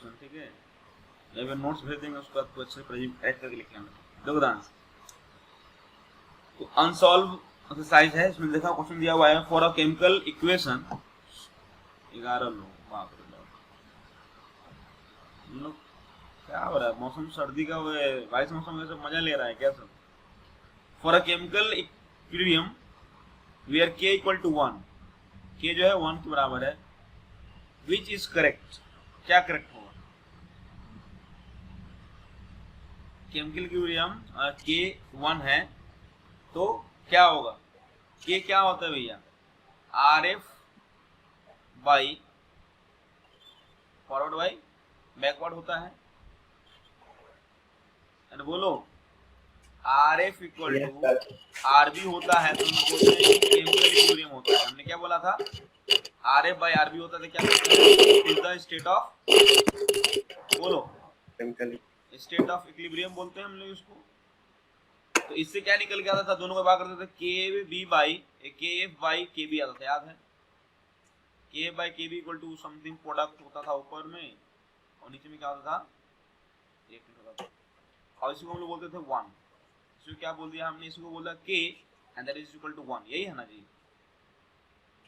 Question, ठीक है, या फिर नोट्स भेज देंगे, उसको आपको अच्छे से टाइप करके लिख लेना। देखो ध्यान से, तो अनसॉल्व एक्सरसाइज है, इसमें देखा क्वेश्चन दिया हुआ है फॉर अ केमिकल इक्वेशन 11 लो, बाप रे बाप, हम लोग क्या हो रहा है, मौसम सर्दी का, वो बारिश मौसम का सब मजा ले रहा है क्या सब। For a chemical equilibrium where K equal to 1, K जो है 1 के बराबर है, विच इज करेक्ट, क्या करेक्ट होगा। केमिकल इक्विलिब्रियम के 1 है तो क्या होगा, के क्या होता है भैया, R F by forward by backward होता है, एंड बोलो R F equal to R B होता है, तो हम बोलते हैं कि केमिकल इक्विलिब्रियम होता है। हमने क्या बोला था, R F by R B होता है, क्या बोलते हैं, इज द स्टेट ऑफ, बोलो स्टेट ऑफ इक्विलिब्रियम बोलते हैं हम लोग इसको। तो इससे क्या निकल के आता था, दोनों को भाग करते थे, K B by K F by K B आता था, याद है, K F by K B equal to something product होता था ऊपर में, और नीचे में क्या होता था, एक मिनट होता था, और इसी को हम लोग बोलते थे 1। इसको क्या बोल दिया हमने, इसको बोला K and that is equal to 1, यही है ना जी,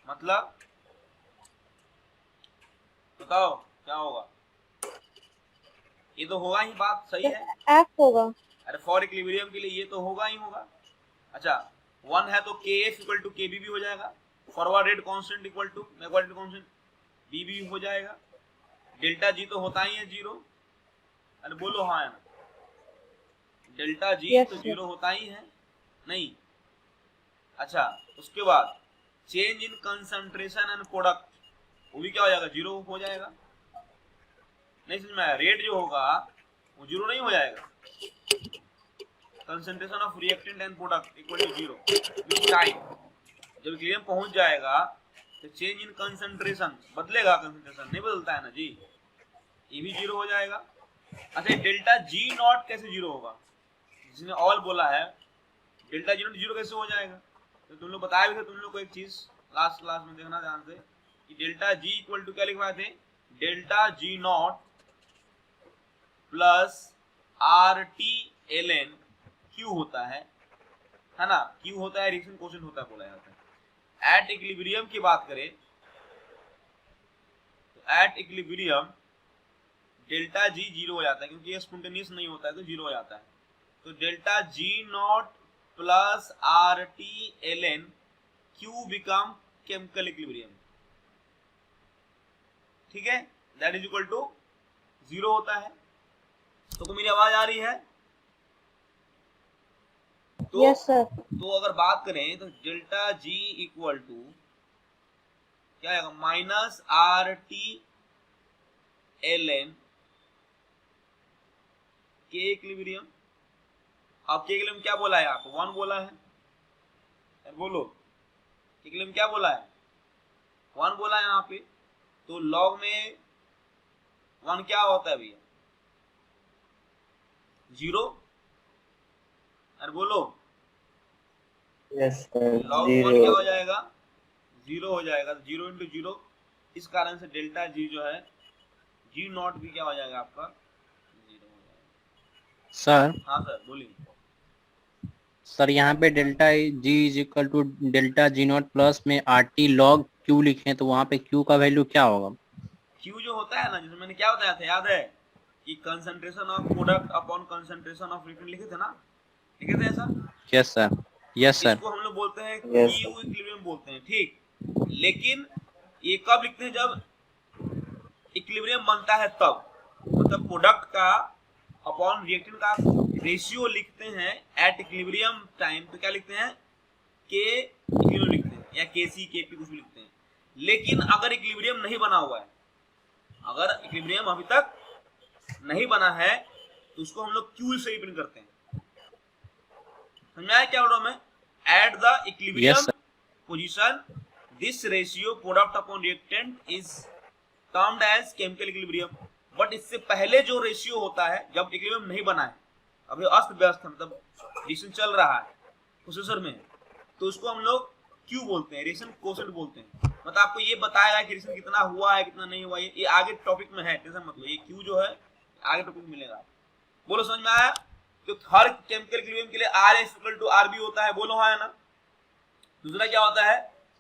मतलब बताओ क्या होगा, ये तो होगा ही, बात सही है, एफ होगा। अरे फॉर इक्विलिब्रियम के लिए ये तो होगा ही होगा। अच्छा 1 है तो K F equal to K B भी हो जाएगा, forward rate constant equal to backward rate constant B भी हो जाएगा, डेल्टा जी तो होता ही है 0, अरे बोलो हाँ है ना, डेल्टा जी Yes, तो sir. 0 होता ही है नहीं। अच्छा उसके बाद change in concentration and product, वो भी क्या हो जाएगा, 0 हो जाएगा, नहीं समझ में आया, रेट जो होगा वो 0 नहीं हो जाएगा, concentration of reactant and product equal to 0 with time, जब इक्विलिब्रियम पहुंच जाएगा तो चेंज इन कंसंट्रेशन बदलेगा, कंसंट्रेशन नहीं बदलता है ना जी, ये भी 0 हो जाएगा। अच्छा डेल्टा जी नॉट कैसे 0 होगा, जिसने ऑल बोला है, डेल्टा जी नॉट 0 कैसे हो जाएगा, तो तुम लोग बताए भी थे, तुम लोग को एक चीज लास्ट क्लास में देखना ध्यान से, कि डेल्टा जी इक्वल टू क्या लिखवाए थे, delta G naught plus R T L N Q होता है ना, क्यू होता है रिएक्शन कोएफिशिएंट होता है बोला जाता है। एट इक्विलिब्रियम की बात करें तो एट इक्विलिब्रियम डेल्टा जी 0 हो जाता है, क्योंकि ये स्पॉन्टेनियस नहीं होता है तो 0 हो जाता है, तो delta G naught plus R T L N Q become chemical equilibrium, ठीक है, दैट इज इक्वल टू 0 होता है। तो मेरी आवाज आ रही है, तो Yes, sir. तो अगर बात करें तो डेल्टा जी इक्वल टू क्या आएगा, minus R T L N K equilibrium. अब के इक्विलिब्रियम क्या बोला है आपको, 1 बोला है, बोलो के इक्विलिब्रियम क्या बोला है, 1 बोला है यहाँ पे, तो लॉग में 1 क्या होता है भैया, 0, अरे बोलो यस सर, लॉग 1 क्या हो जाएगा, 0 हो जाएगा, 0 इंटू 0, इस कारण से डेल्टा जी जो है जी नॉट भी क्या हो जाएगा आपका 0 हो जाएगा। सर हाँ सर बोलिए। सर यहाँ पे delta G is equal to delta G naught plus में आर टी लॉग क्यू लिखे, तो वहाँ पे क्यू का वैल्यू क्या होगा, क्यू जो होता है ना, जैसे मैंने क्या बताया था याद है, कि concentration of product upon concentration of reactant लिखे थे ना, लिखे थे ऐसा, यस सर, यस सर, इसको हम लोग बोलते हैं Yes, क्यू इक्विलिब्रियम बोलते हैं, ठीक, लेकिन ये कब लिखते हैं, जब इक्विलिब्रियम बनता है तब, मतलब प्रोडक्ट का अपॉन रिएक्टेंट का रेशियो लिखते हैं एट इक्विलिब्रियम टाइम, तो क्या लिखते हैं, के इक्विलिब्रियम लिखते हैं, या के सी के पी कुछ भी लिखते हैं। लेकिन अगर इक्विलिब्रियम नहीं बना हुआ है, अगर इक्विलिब्रियम अभी तक नहीं बना है, तो उसको हम लोग क्यू से रिप्रेजेंट करते हैं, समझ में आया क्या बोल रहा हूं मैं, at the equilibrium position this ratio product upon reactant is termed as chemical equilibrium. But इससे पहले जो रेशियो होता है, जब इक्विलिब्रियम नहीं बना है, अभी अस्त व्यस्त है, मतलब रिएक्शन चल रहा है प्रोसेसर में, तो उसको हम लोग क्यू बोलते हैं, रिएक्शन कोएफिशिएंट बोलते हैं, मतलब आपको ये बताएगा कि रिएक्शन कितना हुआ है कितना नहीं हुआ, ये आगे टॉपिक में है, टेंशन मत लो, ये क्यू जो है आगे टॉपिक में मिलेगा। बोलो समझ में आया? तो हर केमिकल इक्विलिब्रियम के लिए R=RB होता है, बोलो हाँ है ना। दूसरा क्या होता है,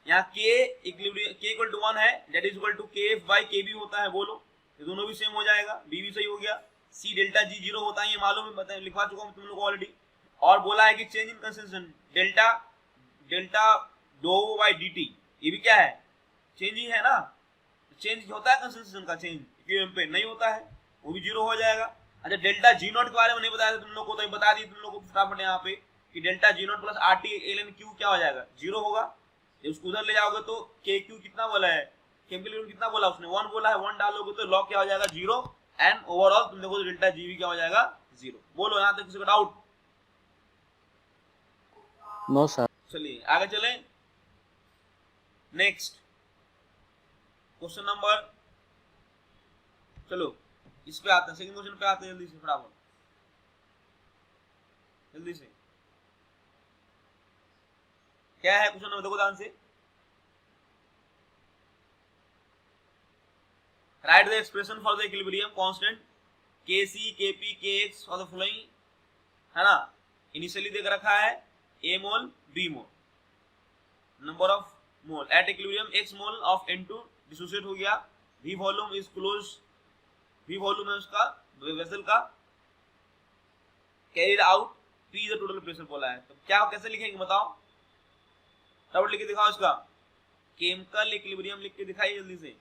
यहाँ K इक्वल टू 1 है, that is equal to KF/KB होता है, बोलो ये दोनों भी सेम हो जाएगा, B भी सही हो गया। C डेल्टा G 0 होता है, ये मालूम है, बताया लिखवा चुका हूँ तुम लोग को ऑलरेडी। और बोला है कि change in concentration delta dO/dt, ये भी क्या है, चेंज ही है ना। चेंज होता है कंसेंट्रेशन का, चेंज इक्विलिब्रियम पे नहीं होता है, वो भी 0 हो जाएगा। अच्छा डेल्टा G0 के बारे में नहीं बताया था तुम लोग को, तो बता दी तुम लोग को फटाफट यहाँ पे कि delta G0 plus RT ln Q क्या हो जाएगा, 0 होगा। जब उसको उधर ले जाओगे तो KQ कितना बोला है, केमिकल इक्विलिब्रियम कितना बोला उसने, 1 बोला है, 1 डालोगे तो लॉग क्या हो जाएगा 0, एंड ओवरऑल तुम देखो डेल्टा G भी क्या हो जाएगा 0। बोलो यहाँ तक किसी को डाउट? No sir. चलिए आगे चले, नेक्स्ट क्वेश्चन नंबर, चलो इस पे आते हैं, सेकंड क्वेश्चन पे आते हैं, जल्दी से फटाफट, जल्दी से। क्या है क्वेश्चन नंबर, देखो ध्यान से, right the expression for the equilibrium constant Kc Kp Kx for the following, है ना। इनिशियली देख रखा है A mole B mole, number of mole at equilibrium x mole of N2 dissociate हो गया, V volume is close, V volume है उसका vessel का, carried out, P is the total pressure बोला है। तो क्या कैसे लिखेंगे बताओ, फटाफट लिख के दिखाओ इसका, केमिकल इक्विलिब्रियम लिख के दिखाइए जल्दी से।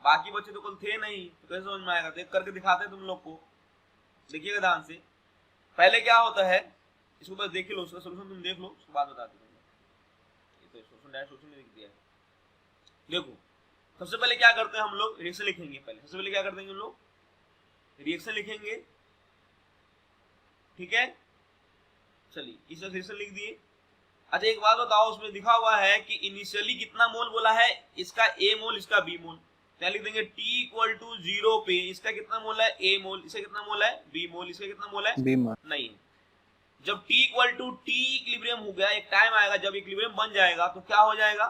बाकी बच्चे तो कल थे नहीं, तो कैसे समझ में आएगा, देख करके दिखाते हैं तुम लोग को, देखिएगा ध्यान से। पहले क्या होता है, इसको बस देख लो, उसका सोल्यूशन तुम देख लो, उसके बाद बताते हैं। ये तो सोल्यूशन डायरेक्ट सोल्यूशन में लिख दिया है, देखो सबसे पहले क्या करते हैं हम लोग, रिएक्शन लिखेंगे। पहले सबसे पहले क्या करते हैं हम लोग, रिएक्शन लिखेंगे, ठीक है। चलिए इस रिएक्शन लिख दिए। अच्छा एक बात बताओ, उसमें लिखा हुआ है कि इनिशियली कितना मोल बोला है, इसका A मोल इसका B मोल, क्या लिख देंगे, T = 0 पे इसका कितना मोल है A मोल, इसका कितना मोल है B मोल, इसका कितना मोल है B मोल नहीं। जब T = T इक्विलिब्रियम हो गया, एक टाइम आएगा जब इक्विलिब्रियम बन जाएगा तो क्या हो जाएगा,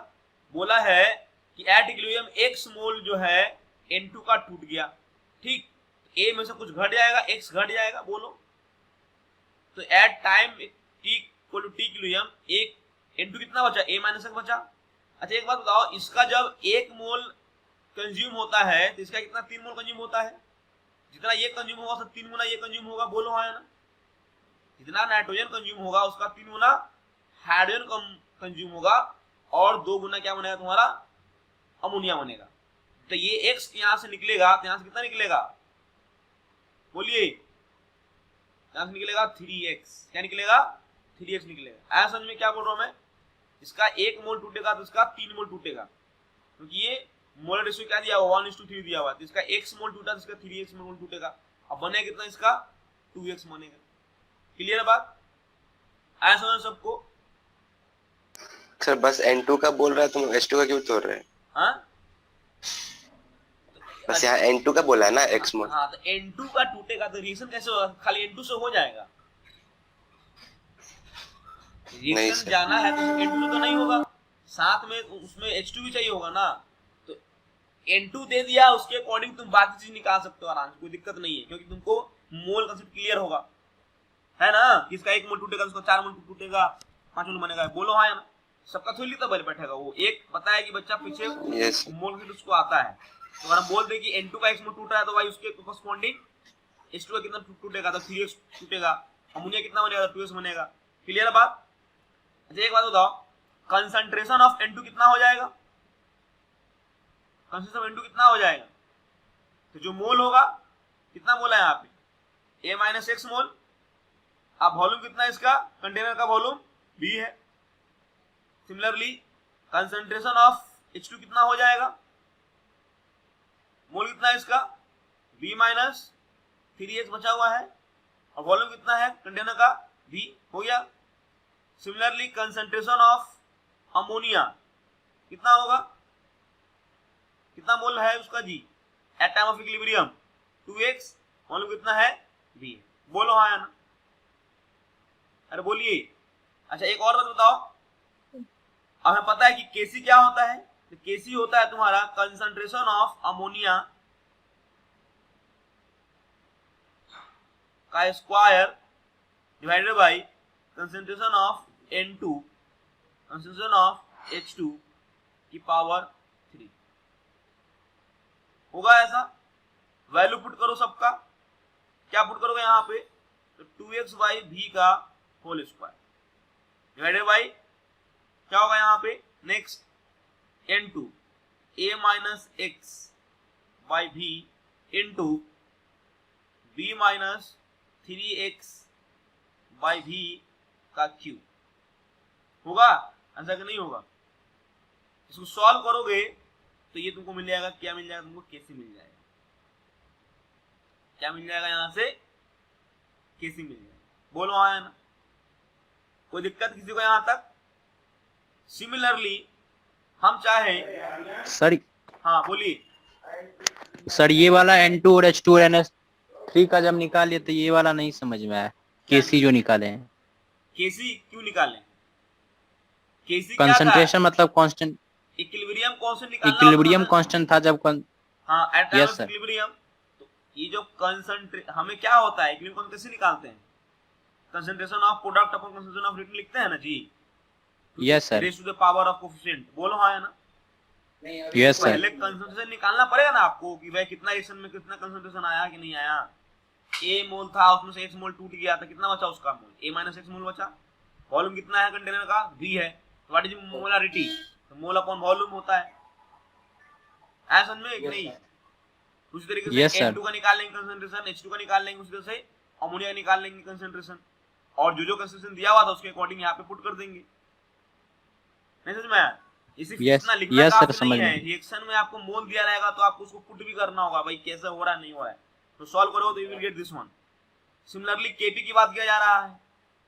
बोला है कि एट इक्विलिब्रियम x मोल जो है N2 का टूट गया, ठीक, A में से कुछ घट जाएगा, x घट जाएगा, बोलो। तो at time T = T equilibrium एक N2 कितना बचा, A - x बचा। अच्छा एक बात बताओ, इसका जब 1 मोल कंज्यूम होता है तो इसका कितना 3 मोल कंज्यूम होता है, जितना ये कंज्यूम होगा उसका 3 गुना ये कंज्यूम होगा, बोलो हाँ है ना। जितना नाइट्रोजन कंज्यूम होगा उसका 3 गुना हाइड्रोजन कंज्यूम होगा, और 2 गुना क्या बनेगा तुम्हारा, अमोनिया बनेगा। तो ये x यहां से निकलेगा, तो यहां से कितना निकलेगा, बोलिए, यहां से निकलेगा 3x, क्या निकलेगा 3x निकलेगा। ऐसा समझ में क्या बोल रहा हूं मैं, इसका 1 मोल टूटेगा तो इसका 3 मोल टूटेगा, क्योंकि ये मोलर रेशियो क्या दिया हुआ 1:3 दिया हुआ है, तो इसका x मोल टूटा तो इसका 3x मोल टूटेगा। अब बनेगा कितना, इसका 2x बनेगा। क्लियर है बात, आया समझ सबको? सर बस N2 का बोल रहा है, तुम H2 का क्यों तोड़ रहे हैं? हाँ बस यहाँ N2 का बोला है ना x मोल। हाँ तो N2 का टूटेगा तो रिएक्शन कैसे होगा, खाली N2 से हो जाएगा, रिएक्शन जाना है तो N2 तो नहीं होगा, साथ में उसमें H2 भी चाहिए होगा ना। तो N2 दे दिया, उसके अकॉर्डिंग तुम बाकी चीज निकाल सकते हो आराम से, कोई दिक्कत नहीं है, क्योंकि तुमको मोल कंसेप्ट क्लियर होगा, है ना। किसका 1 मोल टूटेगा, उसका 4 मोल टूटेगा, 5 मोल बनेगा, बोलो हाँ है ना। सबका थोड़ी लिखता बल बैठेगा, वो एक पता है कि बच्चा पीछे मोल कंसेप्ट उसको आता है। तो अगर हम बोल दें कि N2 का 1 मोल टूटा है तो भाई उसके कॉरस्पॉन्डिंग H2 का कितना टूटेगा, तो 3x टूटेगा, अमोनिया कितना बनेगा, 2x बनेगा। क्लियर है बात? अच्छा एक बात बताओ, कंसंट्रेशन ऑफ N2 कितना हो जाएगा, कंसंट्रेशन ऑफ N2 कितना हो जाएगा, तो जो मोल होगा कितना मोल है यहाँ पे A - x मोल। अब वॉल्यूम कितना है इसका, कंटेनर का वॉल्यूम B है। सिमिलरली कंसंट्रेशन ऑफ H2 कितना हो जाएगा, मोल कितना है इसका B - 3x बचा हुआ है, और वॉल्यूम कितना है कंटेनर का B, हो गया। सिमिलरली कंसंट्रेशन ऑफ अमोनिया कितना होगा, कितना मोल है उसका G at time of equilibrium 2x, volume कितना है B, बोलो हाँ है ना। अरे बोलिए। अच्छा एक और बात बताओ, हमें पता है कि Kc क्या होता है, तो Kc होता है तुम्हारा कंसंट्रेशन ऑफ अमोनिया का square divided by concentration of N2 concentration of H2 की पावर 3 होगा ऐसा। वैल्यू पुट करो सबका, क्या पुट करोगे यहाँ पे, तो 2x बाई v का होल स्क्वायर डिवाइडेड बाई क्या होगा यहाँ पे next N2 a minus x by v into b minus 3x by v का क्यूब होगा ऐसा कि नहीं होगा। इसको सॉल्व करोगे तो ये तुमको मिल जाएगा, क्या मिल जाएगा तुमको, कैसे मिल जाएगा, क्या मिल जाएगा यहाँ से, कैसे मिल जाएगा, बोलो हाँ है ना, कोई दिक्कत किसी को यहाँ तक। सिमिलरली हम चाहे सर हाँ बोलिए, सर ये वाला N2 और H2 और NH3 का जब निकालिए तो ये वाला नहीं समझ में आया, केसी जो निकाले हैं। केसी क्यों निकालें, केसी क्या था, कंसंट्रेशन मतलब कांस्टेंट, इक्विलिब्रियम कांस्टेंट निकालना इक्विलिब्रियम होता है। कांस्टेंट था जब हाँ at time Yes, of sir. Equilibrium. तो ये जो कंसंट्रेट हमें क्या होता है, इक्विलिब्रियम कैसे निकालते हैं, concentration of product upon concentration of reactant लिखते हैं ना जी, yes sir, raise to the power of coefficient, बोलो हाँ है ना। यस सर, पहले कंसंट्रेशन निकालना पड़ेगा ना आपको कि भाई कितना रिएक्शन में कितना कंसंट्रेशन आया कि नहीं आया। A मोल था उसमें से x मोल टूट गया था, कितना बचा उसका मोल, A माइनस x मोल बचा। वॉल्यूम कितना है कंटेनर का, V है, तो व्हाट इज मोलारिटी, तो मोल अपॉन वॉल्यूम होता है, ऐसा समझ में कि नहीं। उसी तरीके से Yes, sir. N2 का निकाल लेंगे कंसंट्रेशन, H2 का निकाल लेंगे, उसी तरह से अमोनिया का निकाल लेंगे कंसंट्रेशन, और जो कंसंट्रेशन दिया हुआ था उसके अकॉर्डिंग यहाँ पे पुट कर देंगे। नहीं समझ में आया, इसी Yes, इतना लिखना yes, sir, काफी समझ नहीं है। में। रिएक्शन में आपको मोल दिया रहेगा तो आपको उसको पुट भी करना होगा, भाई कैसे हो रहा है नहीं हो रहा है, तो सॉल्व करो तो you will get this one. Similarly KP की बात किया जा रहा है,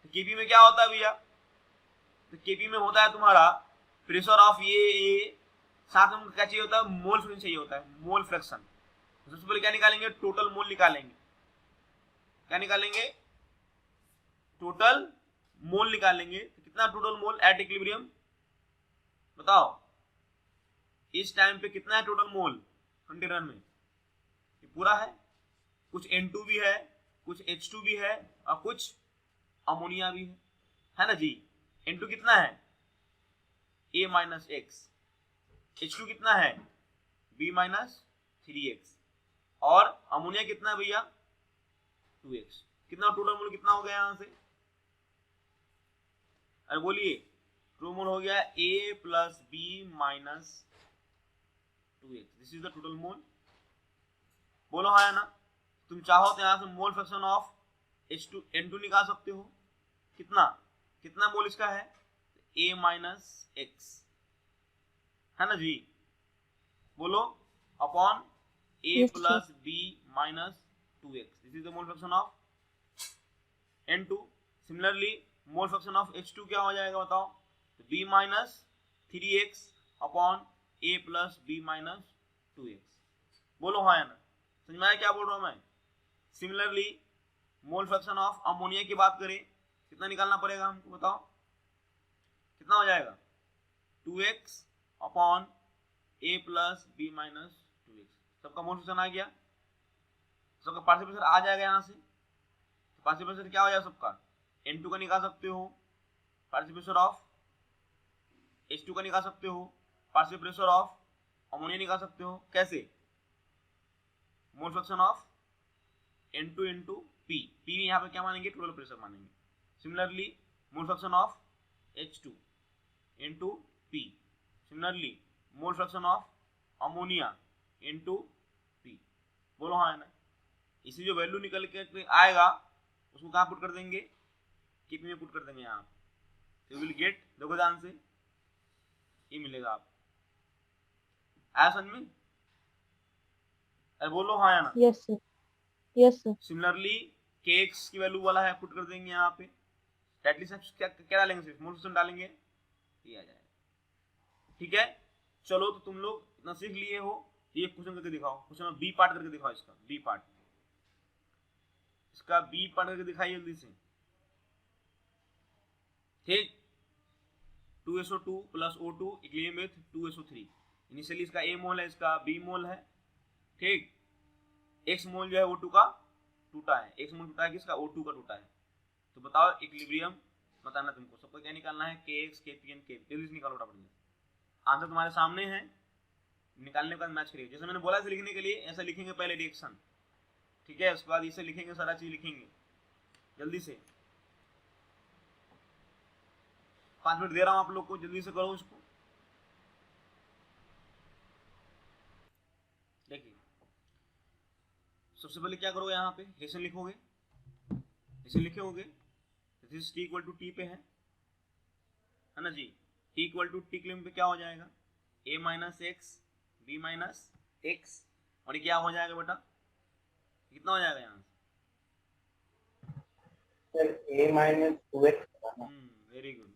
तो केपी में क्या होता है भैया, तो केपी में होता है तुम्हारा प्रेशर ऑफ ये साथ में क्या चाहिए होता है, मोल फ्रैक्शन चाहिए होता है, मोल फ्रैक्शन। सबसे पहले क्या निकालेंगे, टोटल मोल निकालेंगे, क्या निकालेंगे, टोटल मोल निकालेंगे। तो कितना टोटल मोल एट इक्विलिब्रियम बताओ, इस टाइम पे कितना है टोटल मोल कंटेनर में, ये पूरा है, कुछ N2 भी है, कुछ H2 भी है, और कुछ अमोनिया भी है ना जी। N2 कितना है, A माइनस एक्स, H2 कितना है, B माइनस 3x, और अमोनिया कितना है भैया 2x। कितना टोटल मोल कितना हो गया यहां से, अरे बोलिए, टोटल मोल हो गया A plus B minus 2x, this is the total mole, बोलो हाँ है ना। तुम चाहो तो यहां से mole fraction of H2 N2 निकाल सकते हो, कितना कितना मोल इसका है, A माइनस एक्स है ना जी, बोलो upon A Yes, plus B minus 2x, this is the mole fraction of N2। Similarly mole fraction of H2 क्या हो जाएगा बताओ, तो B minus 3x upon A plus B minus 2x, बोलो हाँ है ना, समझ में आया क्या बोल रहा हूं मैं। Similarly mole fraction of ammonia की बात करें, कितना निकालना पड़ेगा हमको बताओ, कितना हो जाएगा 2x upon A plus B minus 2x। सबका मोल फ्रैक्शन आ गया, सबका पार्शियल प्रेशर आ जाएगा यहाँ से, तो पार्शियल प्रेशर क्या हो जाएगा सबका, N2 का निकाल सकते हो, पार्शियल प्रेशर ऑफ H2 का निकाल सकते हो, पार्शियल प्रेशर ऑफ अमोनिया निकाल सकते हो, कैसे, mole fraction of N2 into P, P यहाँ पे क्या मानेंगे, टोटल प्रेशर मानेंगे। Similarly mole fraction of H2 into P, similarly mole fraction of ammonia into P, बोलो हाँ है ना। इसी जो वैल्यू निकल के आएगा उसको कहाँ पुट कर देंगे, केपी में पुट कर देंगे यहाँ, यू विल गेट, देखो ध्यान से ये मिलेगा आप, आया समझ में, अरे बोलो हाँ या ना। Yes, sir. Yes, sir. Similarly kx की वैल्यू वाला है, पुट कर देंगे यहाँ पे, एटलीस्ट क्या क्या डालेंगे, सिर्फ मोल फ्रैक्शन डालेंगे, ये आ जाएगा, ठीक है। चलो तो तुम लोग इतना सीख लिए हो, ये क्वेश्चन करके दिखाओ, क्वेश्चन बी पार्ट करके दिखाओ, इसका बी पार्ट, इसका बी पार्ट करके दिखाइए जल्दी से, ठीक। 2SO2 plus O2 equilibrium with 2SO3, initially इसका A मोल है, इसका B मोल है, ठीक। X मोल जो है O2 का टूटा है, X मोल टूटा है किसका, O2 का टूटा है। तो बताओ इक्विलिब्रियम बताना तुमको, सबको क्या निकालना है, KX KP K, जल्दी से निकालो फटाफट। आंसर तुम्हारे सामने है, निकालने के बाद मैच करिए। जैसे मैंने बोला इसे लिखने के लिए ऐसा लिखेंगे पहले रिएक्शन, ठीक है, उसके बाद इसे लिखेंगे, सारा चीज लिखेंगे जल्दी से। 5 मिनट दे रहा हूं आप लोग को, जल्दी से करो इसको। देखिए सबसे पहले क्या करोगे, यहाँ पे रिएक्शन लिखोगे, रिएक्शन लिखोगे, this T equal to T पे है ना जी। T equal to T claim पे क्या हो जाएगा, A minus X B minus X, और ये क्या हो जाएगा बेटा, कितना हो जाएगा यहाँ sir A minus 2x। Very good.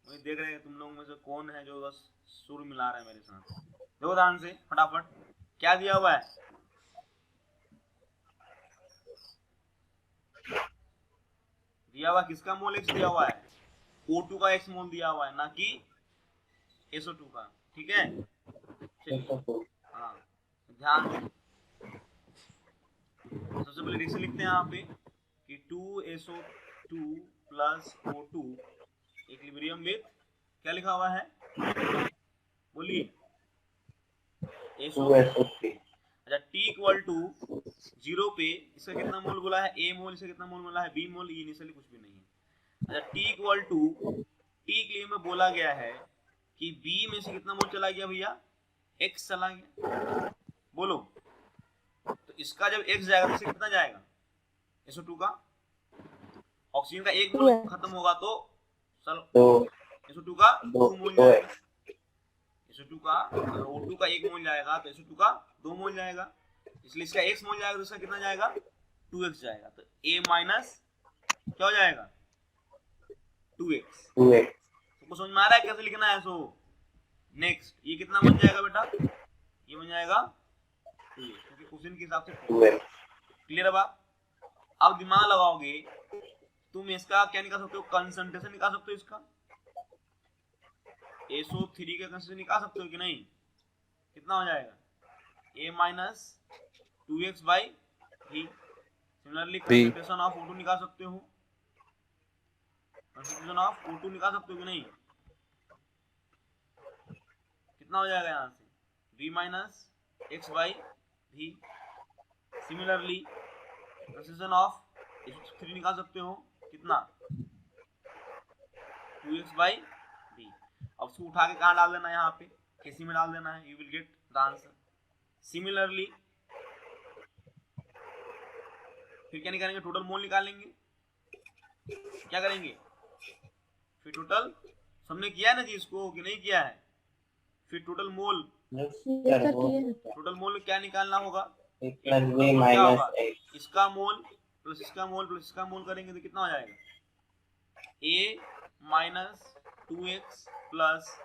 वही देख रहे हैं तुम लोग में से कौन है जो बस सुर मिला रहा है मेरे साथ। देखो ध्यान से फटाफट क्या दिया हुआ है, दिया हुआ किसका मोल x दिया हुआ है, O2 का x मोल दिया हुआ है, ना कि SO2 का, ठीक है। चलिए हाँ ध्यान दो, सबसे पहले रिएक्शन लिखते हैं यहाँ पे कि 2SO2 plus O2 equilibrium with क्या लिखा हुआ है, बोलिए SO3। अच्छा T इक्वल टू 0 पे इसका कितना मोल बोला है, A मोल, इसका कितना मोल बोला है, B मोल, ये इनिशियली कुछ भी नहीं है। अच्छा T इक्वल टू T के लिए में बोला गया है कि B में से कितना मोल चला गया भैया, X चला गया, बोलो। तो इसका जब X जाएगा तो इससे कितना जाएगा, SO2 का, ऑक्सीजन का एक मोल खत्म होगा तो चलो SO2 का 2 मोल जाएगा, SO2 का अगर O2 का 1 मोल जाएगा तो SO2 का 2 मोल जाएगा, इसलिए इसका x मोल जाएगा तो इसका कितना जाएगा, 2x जाएगा। तो A माइनस क्या हो जाएगा, 2x। तुमको समझ में आ रहा है कैसे लिखना है। सो नेक्स्ट ये कितना बन जाएगा बेटा, ये बन जाएगा 2x, क्योंकि क्वेश्चन के हिसाब से 2x। क्लियर है बात। अब दिमाग लगाओगे तुम इसका क्या निकाल सकते हो, कंसंट्रेशन निकाल सकते हो, इसका SO3 का कंसंट्रेशन निकाल सकते हो कि नहीं, कितना हो जाएगा, A minus 2x by V। Similarly concentration of O2 निकाल सकते हो, कंसंट्रेशन ऑफ O2 निकाल सकते हो कि नहीं, कितना हो जाएगा यहाँ से, V minus x by V। Similarly concentration of SO3 निकाल सकते हो, कितना, 2x बाई V। अब उसको उठा के कहाँ डाल देना है, यहाँ पे KC में डाल देना है, you will get the answer. Similarly फिर क्या निकालेंगे, टोटल मोल निकालेंगे, क्या करेंगे, फिर टोटल सबने किया है ना जी इसको कि नहीं किया है, फिर टोटल मोल, टोटल मोल क्या निकालना होगा, इसका मोल प्लस इसका मोल प्लस इसका मोल करेंगे तो कितना हो जाएगा, A minus 2x plus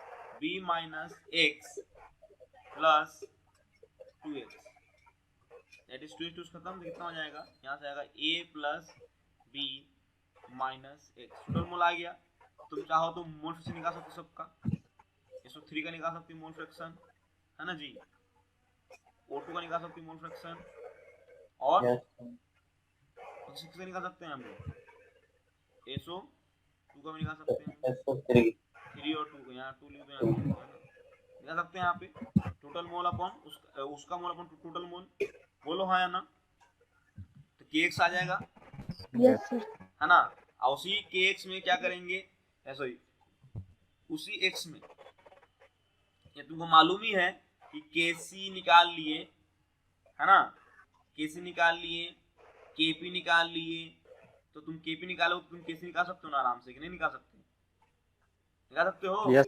B minus x plus 2x, that is 2 खत्म, तो कितना हो जाएगा, यहाँ से आएगा A plus B minus x। Total mole आ गया। तुम चाहो तो मोल फ्रैक्शन निकाल सकते हो, सबका SO3 का निकाल सकते हो मोल फ्रैक्शन, है ना जी, O2 का निकाल सकते हो मोल फ्रैक्शन, और निकाल सकते हैं हम लोग SO2 का भी निकाल सकते हैं, 3 और 2 यहाँ 2 लिख दो, यहाँ निकाल सकते हैं यहाँ पे टोटल मोल अपॉन उसका मोल अपॉन टोटल मोल, बोलो हाँ या ना। तो KX आ जाएगा, यस सर, है ना। और उसी KX में क्या करेंगे, सॉरी उसी X में ये तुमको मालूम ही है कि KC निकाल लिए, है ना, KC निकाल लिए, KP निकाल लिए, तो तुम KP निकालो तो तुम KC निकाल सकते हो ना आराम से, कि नहीं निकाल सकते, निकाल सकते हो यस।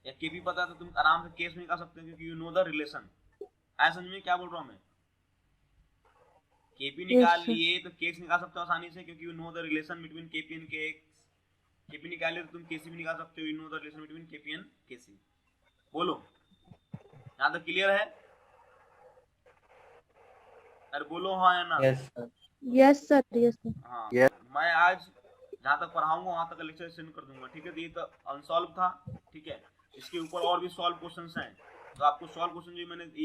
या KP पता है तो तुम आराम से केस में निकाल सकते हो, क्योंकि यू नो द रिलेशन। आया समझ में क्या बोल रहा हूँ मैं, KP निकाल लिए तो केस निकाल सकते हो आसानी से, क्योंकि you know the relation between KP and KX। KP निकाले तो तुम KC भी निकाल सकते हो, you know the relation between KP and KC। बोलो यहाँ तक क्लियर है, अरे बोलो हाँ या ना। Yes sir, yes sir. हाँ Yes. मैं आज जहाँ तक पढ़ाऊंगा वहाँ तक लेक्चर सेंड कर दूंगा, ठीक है। तो ये तो अनसॉल्व था, ठीक है, इसके ऊपर और भी सॉल्व क्वेश्चंस हैं, तो आपको सॉल्व क्वेश्चन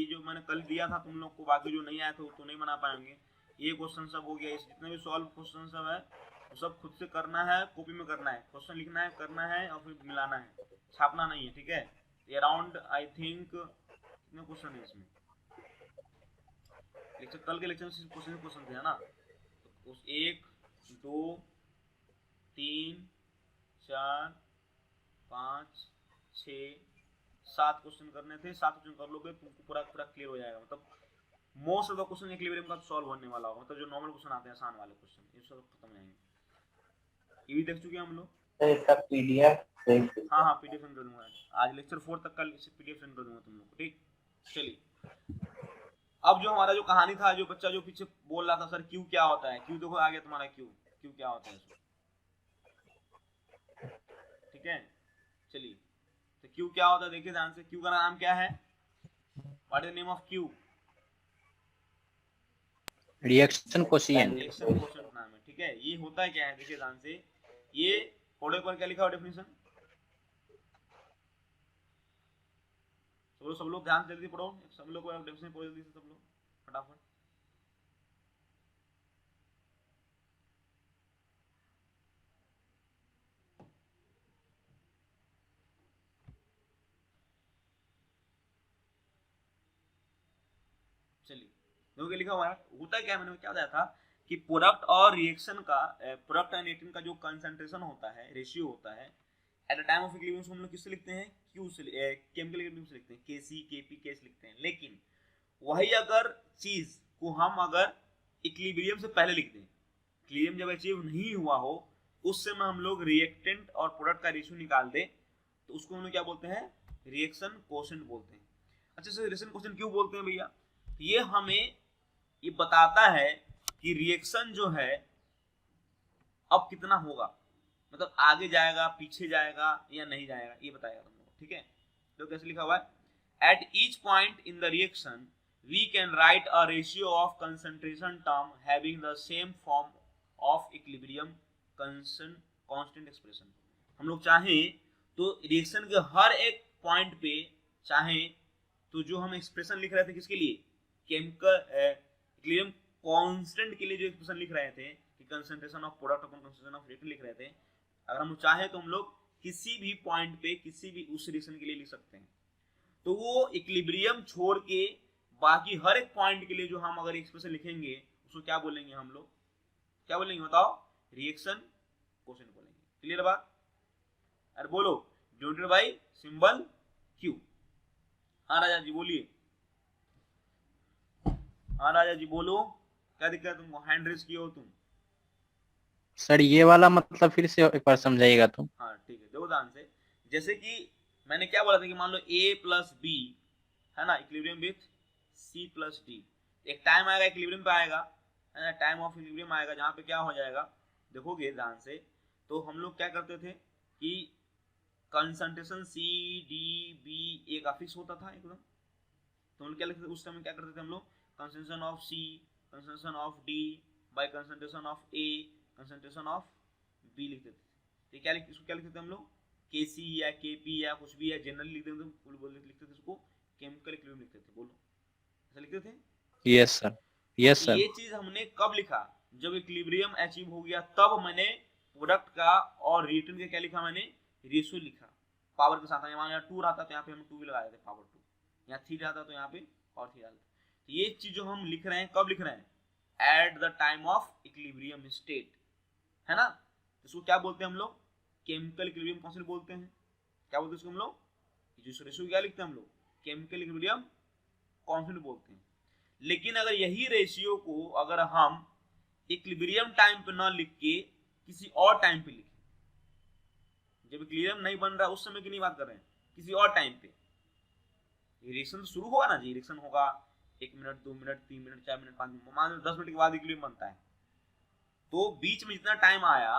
जो मैंने कल दिया था तुम लोग को, बाकी जो नहीं आया था तो नहीं बना पाएंगे। ये क्वेश्चन सब हो गया, इस जितने भी सॉल्व क्वेश्चन सब है वो सब खुद से करना है, कॉपी में करना है, क्वेश्चन लिखना है, करना है और फिर मिलाना है, छापना नहीं है, ठीक है। अराउंड आई थिंक कितने क्वेश्चन है इसमें, लेक्चर कल के लेक्चर में क्वेश्चन थे, है ना। तो उस 1 2 3 4 5 6 7 क्वेश्चन करने थे। 7 क्वेश्चन कर लोगे तुमको पूरा क्लियर हो जाएगा, मतलब most of the question equilibrium का सॉल्व होने वाला होगा, मतलब जो नॉर्मल क्वेश्चन आते हैं आसान वाले क्वेश्चन ये सब खत्म हो जाएंगे। ये भी देख चुके हम लोग। सर इसका पीडीएफ हाँ पीडीएफ सेंड कर दूंगा, आज लेक्चर 4 तक का पीडीएफ सेंड कर दूंगा तुम लोग को, ठीक। चलिए अब जो हमारा जो कहानी था, जो बच्चा जो पीछे बोल रहा था सर क्यू क्या होता है, क्यू देखो आ गया तुम्हारा क्यू क्या होता है, ठीक है। चलिए तो क्यू क्या होता है देखिए ध्यान से। क्यू का नाम क्या है, what is the name of Q? Reaction quotient. Reaction quotient नाम है, ठीक है। ये होता है क्या है देखिए ध्यान से, ये पढ़ो एक बार क्या लिखा हुआ डेफिनेशन, सब लोग ध्यान से जल्दी पढ़ो, सब लोग डेफिनेशन पढ़ो जल्दी से, सब लोग फटाफट। चलिए देखो क्या लिखा हुआ है, होता क्या, मैंने क्या बताया था कि प्रोडक्ट और रिएक्शन का, प्रोडक्ट एंड रिएक्शन का जो कंसंट्रेशन होता है, रेशियो होता है at the time of equilibrium, हम लोग किससे लिखते हैं, क्यू से, केमिकल इक्विलिब्रियम से लिखते हैं, केसी केपी केस लिखते हैं। लेकिन वही अगर चीज को हम अगर इक्विलिब्रियम से पहले लिख दें, इक्विलिब्रियम जब अचीव नहीं हुआ हो उस समय हम लोग रिएक्टेंट और प्रोडक्ट का रेशियो निकाल दें तो उसको हम लोग क्या बोलते हैं, रिएक्शन कोशेंट बोलते हैं। अच्छा सर रिएक्शन कोशेंट क्यों बोलते हैं भैया, ये हमें ये बताता है कि रिएक्शन जो है अब कितना होगा, मतलब आगे जाएगा पीछे जाएगा या नहीं जाएगा, ये बताएगा तुम लोग, ठीक है। तो कैसे लिखा हुआ है, at each point in the reaction we can write a ratio of concentration term having the same form of equilibrium constant expression. हम लोग चाहें तो रिएक्शन के हर एक पॉइंट पे चाहें तो जो हम एक्सप्रेशन लिख रहे थे किसके लिए, केमिकल इक्विलिब्रियम कांस्टेंट के लिए जो एक्सप्रेशन लिख रहे थे कि concentration of product upon concentration of reactant लिख रहे थे, अगर हम चाहें तो हम लोग किसी भी पॉइंट पे किसी भी उस रिएक्शन के लिए लिख सकते हैं। तो वो इक्विलिब्रियम छोड़ के बाकी हर एक पॉइंट के लिए जो हम अगर एक्सप्रेशन लिखेंगे उसको क्या बोलेंगे हम लोग, क्या बोलेंगे बताओ, रिएक्शन कोशेंट बोलेंगे। क्लियर बात, अरे बोलो, डिनोटेड बाय सिंबल क्यू। हाँ राजा जी बोलिए, हाँ राजा जी बोलो, क्या दिक्कत है तुमको, हैंड रेज किए हो तुम? सर ये वाला मतलब फिर से एक बार समझाइएगा तुम। हाँ ठीक है, देखो ध्यान से, जैसे कि मैंने क्या बोला था कि मान लो A प्लस बी है ना, equilibrium with C plus D. एक टाइम आएगा इक्विलिब्रियम पे आएगा, टाइम ऑफ इक्विलिब्रियम आएगा जहाँ पे क्या हो जाएगा, देखोगे ध्यान से तो हम लोग क्या करते थे कि concentration C D B A का फिक्स होता था एकदम, तो हम लोग क्या लिखते थे उस समय, क्या करते थे हम लोग, concentration of C, concentration of D by concentration of A, concentration of B लिखते थे। तो क्या लिखते, इसको क्या लिखते थे हम लोग, KC या KP या कुछ भी या जनरली लिखते थे, लिखते थे उसको केमिकल इक्विलिब्रियम लिखते थे, बोलो ऐसा लिखते थे? Yes sir, yes sir. ये चीज हमने कब लिखा, जब इक्विलिब्रियम अचीव हो गया तब मैंने प्रोडक्ट का और रिएक्टेंट का क्या लिखा, मैंने रेशियो लिखा पावर के साथ। यहाँ 2 रहा था तो यहाँ पे हम 2 भी लगाए थे, पावर 2, यहाँ 3 रहा था तो यहाँ पे और 3 डालते। तो ये चीज जो हम लिख रहे हैं कब लिख रहे हैं, at the time of equilibrium state, है ना। इसको क्या बोलते हैं हम लोग, केमिकल इक्विलिब्रियम कांस्टेंट बोलते हैं। क्या बोलते हैं इसको हम लोग, जो रेशियो क्या लिखते हैं हम लोग, केमिकल इक्विलिब्रियम कांस्टेंट बोलते हैं। लेकिन अगर यही रेशियो को अगर हम इक्विलिब्रियम टाइम पे ना लिख के किसी और टाइम पे लिखें, जब इक्विलिब्रियम नहीं बन रहा उस समय की नहीं बात कर रहे हैं, किसी और टाइम पे रिएक्शन तो शुरू होगा ना जी, रिएक्शन होगा 1 minute 2 minute 3 minute 4 minute 5 minute, मान लो 10 मिनट के बाद इक्विलिब्रियम बनता है, तो बीच में जितना टाइम आया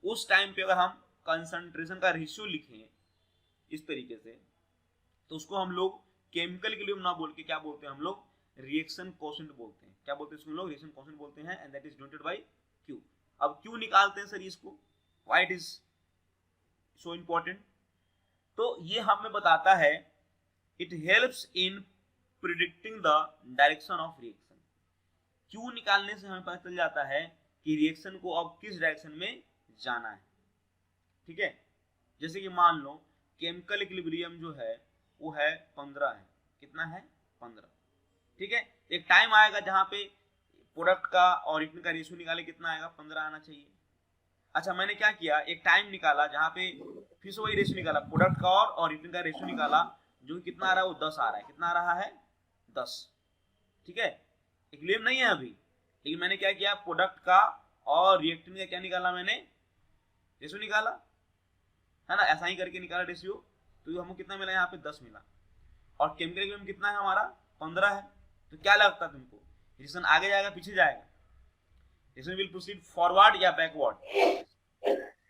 उस टाइम पे अगर हम कंसंट्रेशन का रेशियो लिखें इस तरीके से, तो उसको हम लोग केमिकल इक्विलिब्रियम ना बोल के क्या बोलते हैं हम लोग, रिएक्शन कोशेंट बोलते हैं। क्या बोलते हैं इसको हम लोग, रिएक्शन कोशेंट बोलते हैं, and that is denoted by Q. अब क्यू निकालते हैं सर इसको, why it is so important, तो ये हमें बताता है it helps in predicting the direction of reaction. Q निकालने से हमें पता चल जाता है कि रिएक्शन को अब किस डायरेक्शन में जाना है। ठीक है, जैसे कि मान लो केमिकल इक्विलिब्रियम जो है वो है 15 है। कितना है? 15। ठीक है, एक टाइम आएगा जहां पे प्रोडक्ट का और रिएक्टेंट का रेशियो निकाले, कितना आएगा? 15 आना चाहिए। अच्छा, मैंने क्या किया, एक टाइम निकाला जहां पे फिर से वही रेशियो निकाला, प्रोडक्ट का और रिएक्टेंट का रेशियो निकाला, जो कितना आ रहा है वो 10 आ रहा है। कितना आ रहा है? 10। ठीक है, इक्विलिब्रियम नहीं है अभी, लेकिन मैंने क्या किया, प्रोडक्ट का और रिएक्टेंट का क्या निकाला, मैंने रेशियो निकाला, है ना, ऐसा ही करके निकाला रेशियो, तो हमको कितना मिला? यहाँ पे 10 मिला। और केमिकल इक्विलिब्रियम कितना है हमारा? 15 है। तो क्या लगता है तुमको, रिएक्शन आगे जाएगा पीछे जाएगा? रिएक्शन विल प्रोसीड फॉरवर्ड या बैकवर्ड?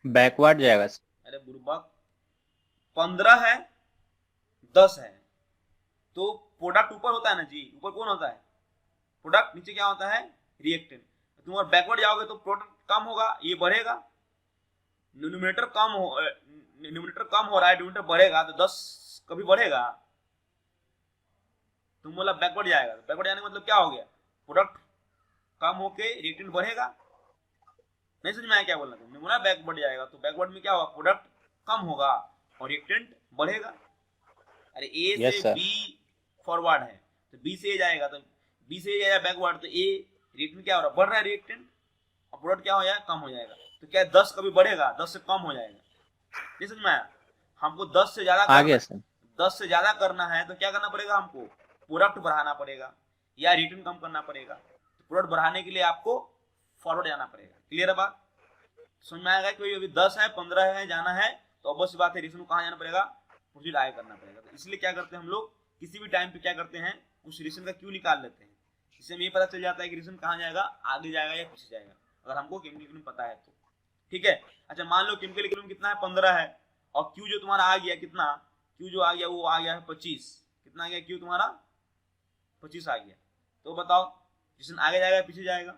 बैकवर्ड जाएगा सर। अरे बुर्बक, 15 है 10 है, तो प्रोडक्ट ऊपर होता है ना जी, ऊपर कौन होता है? प्रोडक्ट। नीचे क्या होता है? रिएक्टेंट। तुम अगर बैकवर्ड जाओगे तो प्रोडक्ट कम होगा, ये बढ़ेगा, न्यूमरेटर कम हो रहा है, डिनोमिनेटर बढ़ेगा, तो 10 कभी बढ़ेगा? तुम बोला बैकवर्ड जाएगा, तो बैकवर्ड जाने का मतलब क्या हो गया? प्रोडक्ट कम होके रिएक्टेंट बढ़ेगा। नहीं समझ में आया क्या बोलना? तुमने बोला बैकवर्ड जाएगा, तो बैकवर्ड में क्या होगा? प्रोडक्ट कम होगा और रिएक्टेंट बढ़ेगा। अरे ए Yes, से sir. बी फॉरवर्ड है, तो बी से ए जाएगा, तो बी से ए जाएगा बैकवर्ड, तो ए रिएक्टेंट क्या हो रहा है? बढ़ रहा है रिएक्टेंट, और प्रोडक्ट क्या हो जाएगा? कम हो जाएगा। तो क्या 10 कभी बढ़ेगा? 10 से कम हो जाएगा। नहीं समझ में आया? हमको 10 से ज्यादा आ गया सर। 10 से ज्यादा करना है तो क्या करना पड़ेगा? हमको प्रोडक्ट बढ़ाना पड़ेगा या रिटर्न कम करना पड़ेगा। तो प्रोडक्ट बढ़ाने के लिए आपको फॉरवर्ड जाना पड़ेगा। क्लियर है बात? समझ में आएगा कि अभी 10 है 15 है जाना है, तो ऑब्वियस बात है रिएक्शन को कहाँ जाना पड़ेगा? प्रोसीड आगे करना पड़ेगा। तो इसलिए क्या करते हैं हम लोग, किसी भी टाइम पे क्या करते हैं, उस रिएक्शन का क्यू निकाल लेते हैं। इससे हमें ये पता चल जाता है कि रिएक्शन कहाँ जाएगा, आगे जाएगा या पीछे जाएगा, अगर हमको केमिकल इक्विलिब्रियम पता है तो। ठीक है, अच्छा मान लो केमिकल इक्विलिब्रियम कितना है? 15 है, और क्यू जो तुम्हारा आ गया, कितना क्यू जो आ गया वो आ गया है 25। कितना आ गया क्यू तुम्हारा? 25 आ गया। तो बताओ रिएक्शन आगे जाएगा या पीछे जाएगा?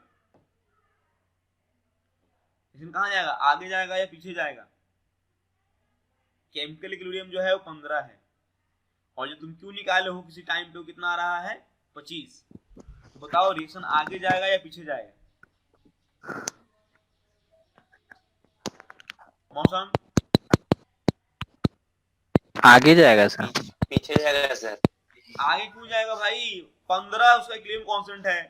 रिएक्शन कहाँ जाएगा, आगे जाएगा या पीछे जाएगा? केमिकल इक्विलिब्रियम जो है वो 15 है, और जो तुम क्यू निकाले हो किसी टाइम पे वो कितना आ रहा है? 25। तो बताओ रिएक्शन आगे जाएगा या पीछे जाएगा? मौसम आगे जाएगा सर। पीछे जाएगा सर। आगे क्यों जाएगा भाई? 15 उसका इक्विलिब्रियम कांस्टेंट है,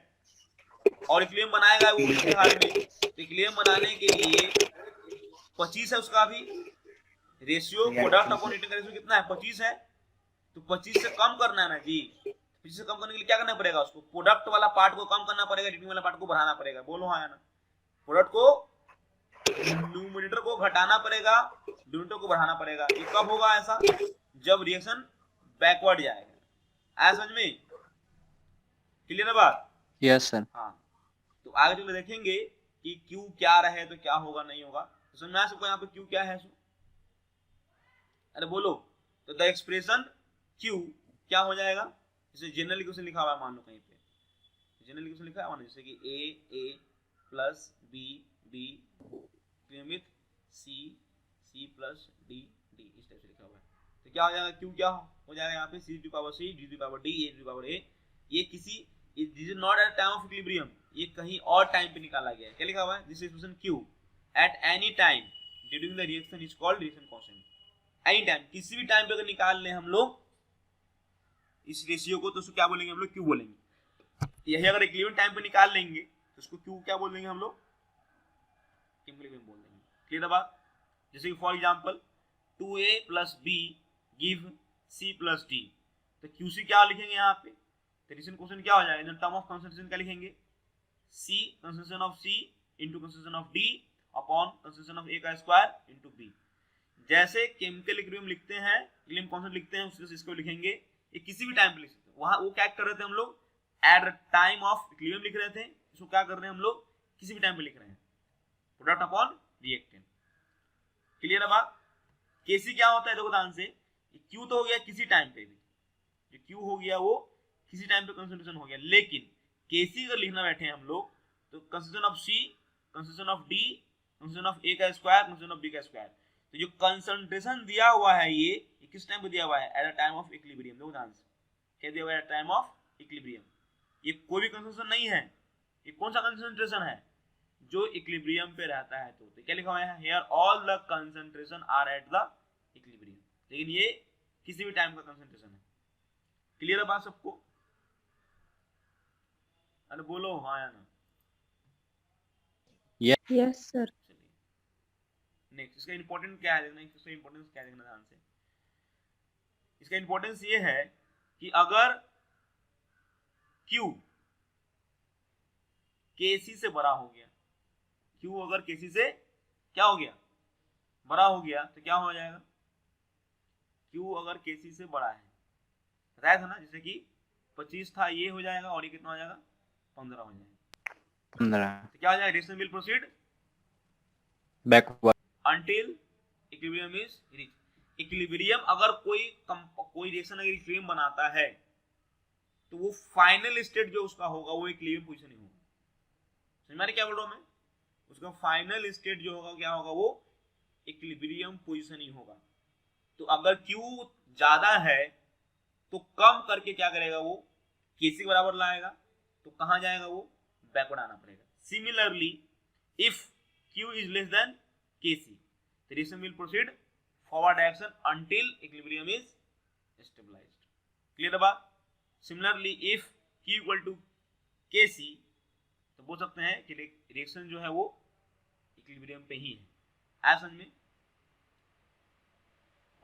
और इक्विलिब्रियम बनाएगा वो उसी हाल में। तो इक्विलिब्रियम बनाने के लिए 25 है उसका भी रेशियो, प्रोडक्ट अपॉन रिएक्टेंट का रेशियो कितना है? 25 है। तो 25 से कम करना है ना जी। 25 से कम करने के लिए क्या करना पड़ेगा? उसको प्रोडक्ट वाला पार्ट को कम करना पड़ेगा, रिएक्टेंट वाला पार्ट को बढ़ाना पड़ेगा। बोलो हाँ या ना? प्रोडक्ट को, न्यूमरेटर को घटाना पड़ेगा, डिनोमिनेटर को बढ़ाना पड़ेगा। ये कब होगा ऐसा? जब रिएक्शन बैकवर्ड जाएगा। आया समझ में? क्लियर है बात? Yes sir. हाँ, तो आगे चलो देखेंगे कि क्यू क्या रहे तो क्या होगा नहीं होगा। तो समझ में आया सबको यहाँ पे क्यू क्या है? अरे बोलो। तो द एक्सप्रेशन क्यू क्या हो जाएगा? जैसे जनरल इक्वेशन लिखा हुआ है, मान लो कहीं पे जनरल इक्वेशन लिखा है, जैसे कि A plus B with C plus D इस टाइप से लिखा हुआ है। तो क्या हो जाएगा? क्यू क्या हो जाएगा यहाँ पे? C to power C, D to power D, A to power A. ये किसी this is not at time of equilibrium, ये कहीं और टाइम पे निकाला गया है। क्या लिखा हुआ है? This expression Q at any time during the reaction is called reaction constant. Any time, किसी भी टाइम पे अगर निकाल लें हम लोग इस रेशियो को, तो उसको क्या बोलेंगे हम लोग? क्यू बोलेंगे। यही अगर इक्विलिब्रियम टाइम पे निकाल लेंगे तो उसको क्यू क्या बोल देंगे हम लोग? इक्विलिब्रियम बोल देंगे। क्लियर है बात? जैसे कि for example 2a plus B give c plus D, तो QC क्या लिखेंगे यहाँ पे? तो रिएक्शन क्वोशिएंट क्या हो जाएगा? टर्म ऑफ कंसंट्रेशन क्या लिखेंगे? C concentration of C into concentration of D upon concentration of A का स्क्वायर इनटू B। जैसे केमिकल इक्विलिब्रियम लिखते हैं, इक्विलिब्रियम कांस्टेंट लिखते हैं, उससे इसको लिखेंगे। ये किसी भी टाइम पे लिख सकते हैं। वहां वो क्या कर रहे थे हम लोग? At the time of equilibrium लिख रहे थे, इसको क्या कर रहे हैं हम लोग? किसी भी टाइम पे लिख रहे हैं, प्रोडक्ट अपॉन रिएक्टेंट। क्लियर है बात? केसी क्या होता है? देखो ध्यान से, क्यू तो हो गया किसी टाइम पे भी, जो क्यू हो गया वो किसी टाइम पे कंसंट्रेशन हो गया, लेकिन केसी अगर लिखना बैठे हम लोग तो concentration of C, concentration of D, concentration of A का स्क्वायर, कंसंट्रेशन ऑफ बी का स्क्वायर, तो जो कंसंट्रेशन दिया हुआ है ये किस टाइम पे दिया हुआ है? At the time of equilibrium. देखो ध्यान से, क्या दिया हुआ है? At the time of equilibrium. ये कोई भी कंसंट्रेशन नहीं है, ये कौन सा कंसंट्रेशन है? जो इक्विलिब्रियम पे रहता है। तो क्या लिखा हुआ है? Here all the concentration are at the equilibrium. लेकिन ये किसी भी टाइम का कंसंट्रेशन है। क्लियर है बात सबको? अरे बोलो हाँ या ना। Yes sir. चलिए नेक्स्ट, इसका इंपॉर्टेंट क्या है देखना, इसका इंपॉर्टेंस क्या है देखना ध्यान से। इसका इंपॉर्टेंस ये है कि अगर Q KC से बड़ा हो गया, Q अगर KC से क्या हो गया? बड़ा हो गया, तो क्या हो जाएगा? Q अगर KC से बड़ा है, बताया था ना, जैसे कि 25 था, ये हो जाएगा, और ये कितना हो जाएगा? 15 हो जाएगा। 15 तो क्या हो जाएगा? Reaction will proceed backward until equilibrium is reached. Equilibrium अगर कोई रिएक्शन अगर इक्विलिब्रियम बनाता है तो वो फाइनल स्टेट जो उसका होगा वो इक्विलिब्रियम पोजीशन ही होगा। समझ में आ रहा है क्या बोल रहा हूं मैं? उसका फाइनल स्टेट जो होगा क्या होगा? वो इक्विलिब्रियम पोजीशन ही होगा। तो अगर Q ज्यादा है तो कम करके क्या करेगा? वो KC के बराबर लाएगा। तो कहां जाएगा? वो बैकवर्ड आना पड़ेगा। Similarly if Q is less than KC, the reaction will proceed forward action until equilibrium is stabilized. Clear बात? Similarly, if Q equal to KC, तो बोल सकते हैं कि रिएक्शन जो है वो इक्विलिब्रियम पे ही है। आया समझ में?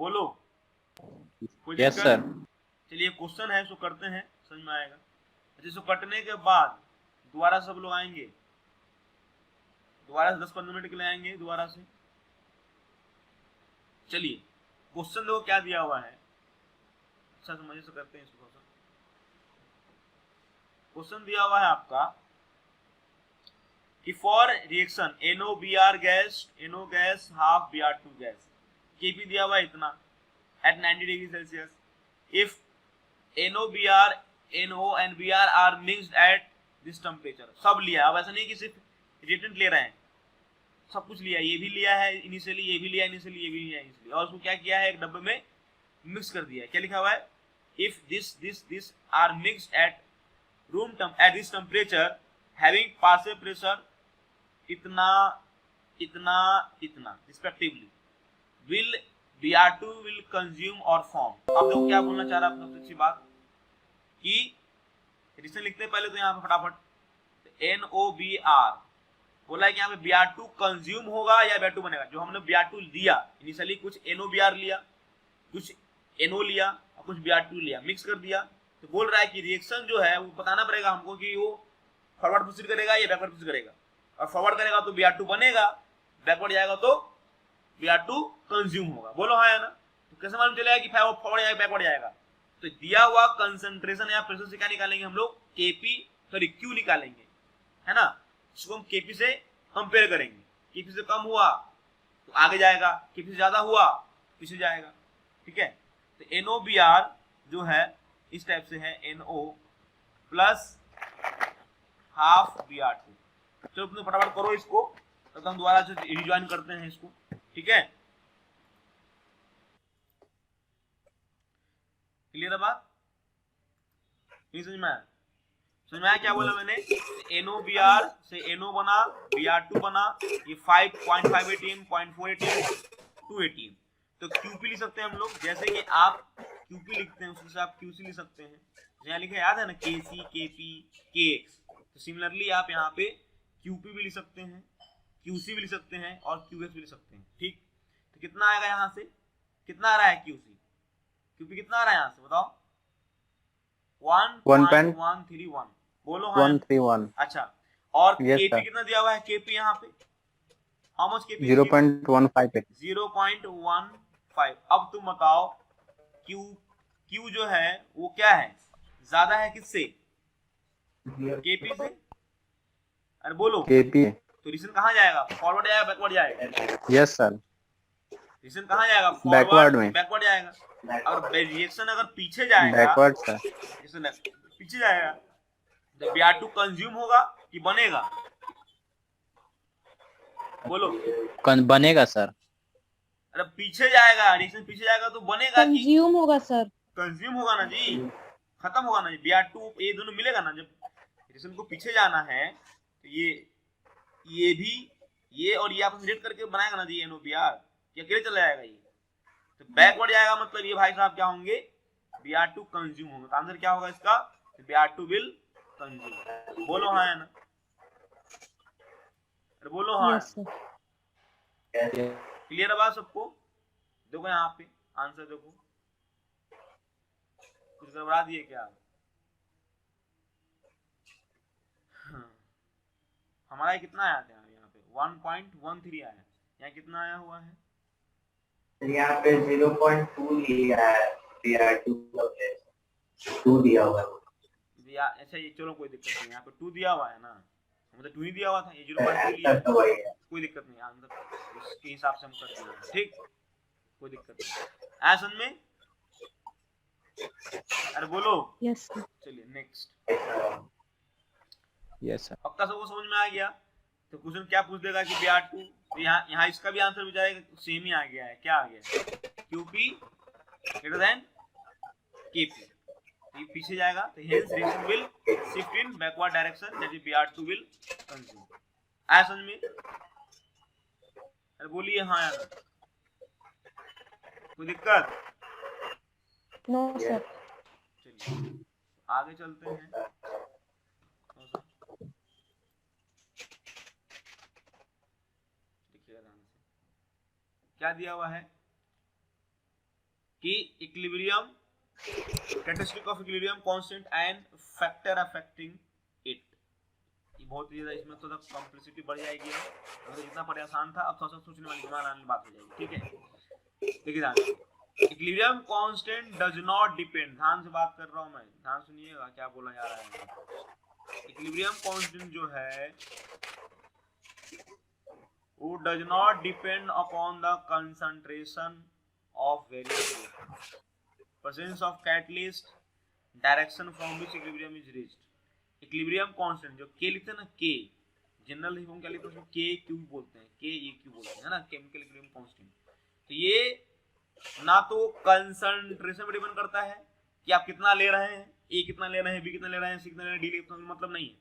बोलो। Yes sir. चलिए क्वेश्चन है, इसको करते हैं, समझ में आएगा। अच्छा, इसको कटने के बाद दोबारा सब लोग आएंगे, दोबारा से 10-15 मिनट के लिए आएंगे दोबारा से। चलिए क्वेश्चन देखो क्या दिया हुआ है, अच्छा समझे से करते हैं इसको। क्वेश्चन दिया हुआ है आपका कि for reaction NOBr gas, NO gas half Br2 gas, Kp दिया हुआ है इतना at 90 degree Celsius. If NOBr, NO and Br are mixed at this temperature, सब लिया। अब ऐसा नहीं कि सिर्फ रिएक्टेंट ले रहे हैं, सब कुछ लिया, ये भी लिया है इनिशियली, ये भी लिया इनिशियली, ये भी लिया इनिशियली, और उसको क्या किया है? एक डब्बे में मिक्स कर दिया है। क्या लिखा हुआ है? If this are mixed at at this temperature having partial pressure इतना इतना इतना respectively will Br2 will consume or form। अब देखो क्या बोलना चाह रहा है सबसे अच्छी बात कि रिएक्शन लिखते हैं पहले तो यहाँ पे फटाफट NOBr बोला है कि यहाँ पे Br2 कंज्यूम होगा या Br2 बनेगा। जो हमने Br2 लिया इनिशियली, कुछ NOBr लिया, कुछ NO लिया और कुछ Br2 लिया, मिक्स कर दिया। तो बोल रहा है कि रिएक्शन जो है वो बताना पड़ेगा हमको कि वो फॉरवर्ड प्रोसीड करेगा या बैकवर्ड प्रोसीड करेगा। और फॉरवर्ड करेगा तो Br2 बनेगा, बैकवर्ड जाएगा तो Br2 कंज्यूम होगा। बोलो हाँ या ना? तो कैसे मालूम चलेगा कि फॉरवर्ड जाएगा बैकवर्ड जाएगा? तो दिया हुआ कंसंट्रेशन या प्रेशर से क्या निकालेंगे हम लोग? Q निकालेंगे, है ना? इसको हम Kp से कंपेयर करेंगे। Kp से कम हुआ तो आगे जाएगा, Kp से ज्यादा हुआ पीछे जाएगा। ठीक है, तो NOBr जो है इस टाइप से है, NO प्लस हाफ Br2। चलो तुम फटाफट करो इसको, तो हम दोबारा से रिज्वाइन करते हैं इसको। ठीक है, क्लियर है बात? नहीं समझ में आया? समझ में आया क्या बोला मैंने? NOBr से NO बना, Br2 बना, ये 5.5 ATM, 0.4 ATM, 2 ATM। तो Qp लिख सकते हैं हम लोग, जैसे कि आप Qp लिखते हैं उससे आप QC लिख सकते हैं। यहाँ लिखा याद है ना, KC, KP, KX। तो सिमिलरली आप यहाँ पे Qp भी लिख सकते हैं, QC भी लिख सकते हैं और QX भी लिख सकते हैं। ठीक, तो कितना आएगा यहाँ से? कितना आ रहा है QC? QP कितना आ रहा है यहाँ से बताओ? 1.131। बोलो हाँ। 131। अच्छा, और Yes, KP sir. कितना दिया हुआ है? KP यहाँ पे हाउ मच KP? 0.15 0.15। अब तुम बताओ Q जो है वो क्या है? ज्यादा है किससे? KP से। अरे बोलो, Kp। तो रिएक्शन कहाँ जाएगा? फॉरवर्ड जाएगा बैकवर्ड जाएगा? Yes sir. रिएक्शन कहाँ जाएगा? बैकवर्ड में। बैकवर्ड जाएगा। और रिएक्शन अगर पीछे जाएगा, बैकवर्ड सर। रिएक्शन पीछे जाएगा तो Br2 कंज्यूम होगा कि बनेगा? बोलो। बनेगा सर। अरे पीछे जाएगा, रिएक्शन पीछे जाएगा तो बनेगा कि कंज्यूम होगा सर। कंज्यूम होगा ना जी, खत्म होगा ना जी। Br2 ये दोनों मिलेगा ना, जब रिएक्शन को पीछे जाना है तो ये भी ये और ये आपस में रिएक्ट करके बनाएगा ना जी NOBr, कि अकेले चला जाएगा ये, तो बैकवर्ड जाएगा, मतलब ये भाई साहब क्या होंगे, Br2 कंज्यूम होंगे। तो आंसर क्या होगा इसका, Br2 विल कंज्यूम। बोलो हाँ या ना, अरे बोलो हाँ। Yes sir. क्लियर है बात सबको? देखो यहाँ पे आंसर देखो, कुछ गड़बड़ा दिए क्या? हाँ। हमारा ये कितना आया था यहाँ पे 1.13 आया है, यहाँ कितना आया हुआ है? यहाँ पे 0.2 लिया है, Br2 2 दिया हुआ है। अच्छा ये चलो कोई दिक्कत नहीं, यहाँ पे 2 दिया हुआ है ना, मतलब 2 ही दिया हुआ था, ये 0.2 लिया है, तो वही है। कोई दिक्कत नहीं, आंसर इसके हिसाब से हम कर देंगे, ठीक, कोई दिक्कत नहीं। ऐसन में अरे बोलो। Yes sir. चलिए नेक्स्ट। Yes sir. पक्का सबको समझ में आ गया? तो क्वेश्चन क्या पूछ देगा कि Br2, तो यहाँ इसका भी आंसर भी जाएगा, सेम ही आ गया है, क्या आ गया है, QP greater than KP, ये पीछे जाएगा, तो hence reaction will shift in backward direction, that is Br2 will consume। आया समझ में? अरे बोलिए हाँ यार, कोई दिक्कत? No sir. चलिए आगे चलते हैं। देखिएगा ध्यान से, क्या दिया हुआ है कि equilibrium, characteristic of equilibrium constant and factor affecting it. ये बहुत ही ज्यादा, इसमें थोड़ा कॉम्प्लेक्सिटी बढ़ जाएगी, मतलब जितना पढ़े आसान था, अब थोड़ा सा सोचने वाली दिमाग आने वाली बात हो जाएगी, ठीक है? देखिए ध्यान से, equilibrium constant does not depend, ध्यान से बात कर रहा हूं मैं, ध्यान सुनिएगा क्या बोला जा रहा है। इक्विलिब्रियम कांस्टेंट जो है वो does not depend upon the concentration of various presence of catalyst, direction from which equilibrium is reached। Equilibrium constant जो k लिखते हैं ना, k जनरल हम क्या लिखते हैं, उसको k q बोलते हैं, k e q बोलते हैं ना, केमिकल इक्विलिब्रियम कांस्टेंट। तो ये ना तो कंसंट्रेशन पे डिपेंड करता है कि आप कितना ले रहे हैं, ए कितना ले रहे हैं, बी कितना ले रहे हैं, सी कितना ले रहे हैं, डी कितना, मतलब नहीं है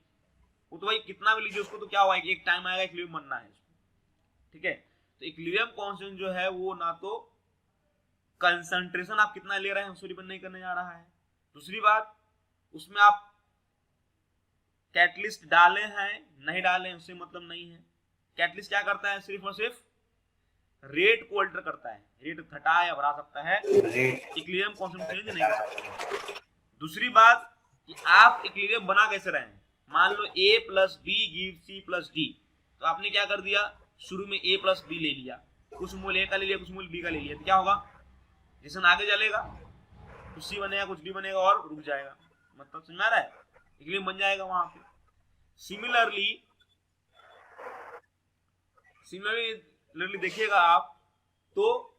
वो, तो भाई कितना भी लीजिए उसको, तो क्या हुआ, एक टाइम आएगा इक्विलिब्रियम बनना है, ठीक है? तो इक्विलिब्रियम कांस्टेंट जो है वो ना तो कंसंट्रेशन आप कितना ले रहे हैं उसको डिपेंड नहीं करने जा रहा है, दूसरी बात उसमें आप कैटलिस्ट डाले हैं नहीं डाले हैं उससे मतलब नहीं है। कैटलिस्ट क्या करता है, सिर्फ और सिर्फ रेट को अल्टर करता है, रेट घटा या बढ़ा सकता है, इक्विलिब्रियम कांस्टेंट चेंज नहीं कर सकता। दूसरी बात कि आप इक्विलिब्रियम बना कैसे रहे हैं, मान लो a plus B give C plus D, तो आपने क्या कर दिया, शुरू में a प्लस बी ले लिया, कुछ मूल a का ले लिया, कुछ मूल b का ले लिया, तो क्या होगा, रिएक्शन आगे चलेगा, कुछ सी बनेगा कुछ डी बनेगा और रुक जाएगा, मतलब समझ में आ रहा है, इक्विलिब्रियम बन जाएगा वहां पे। सिमिलरली देखिएगा आप, तो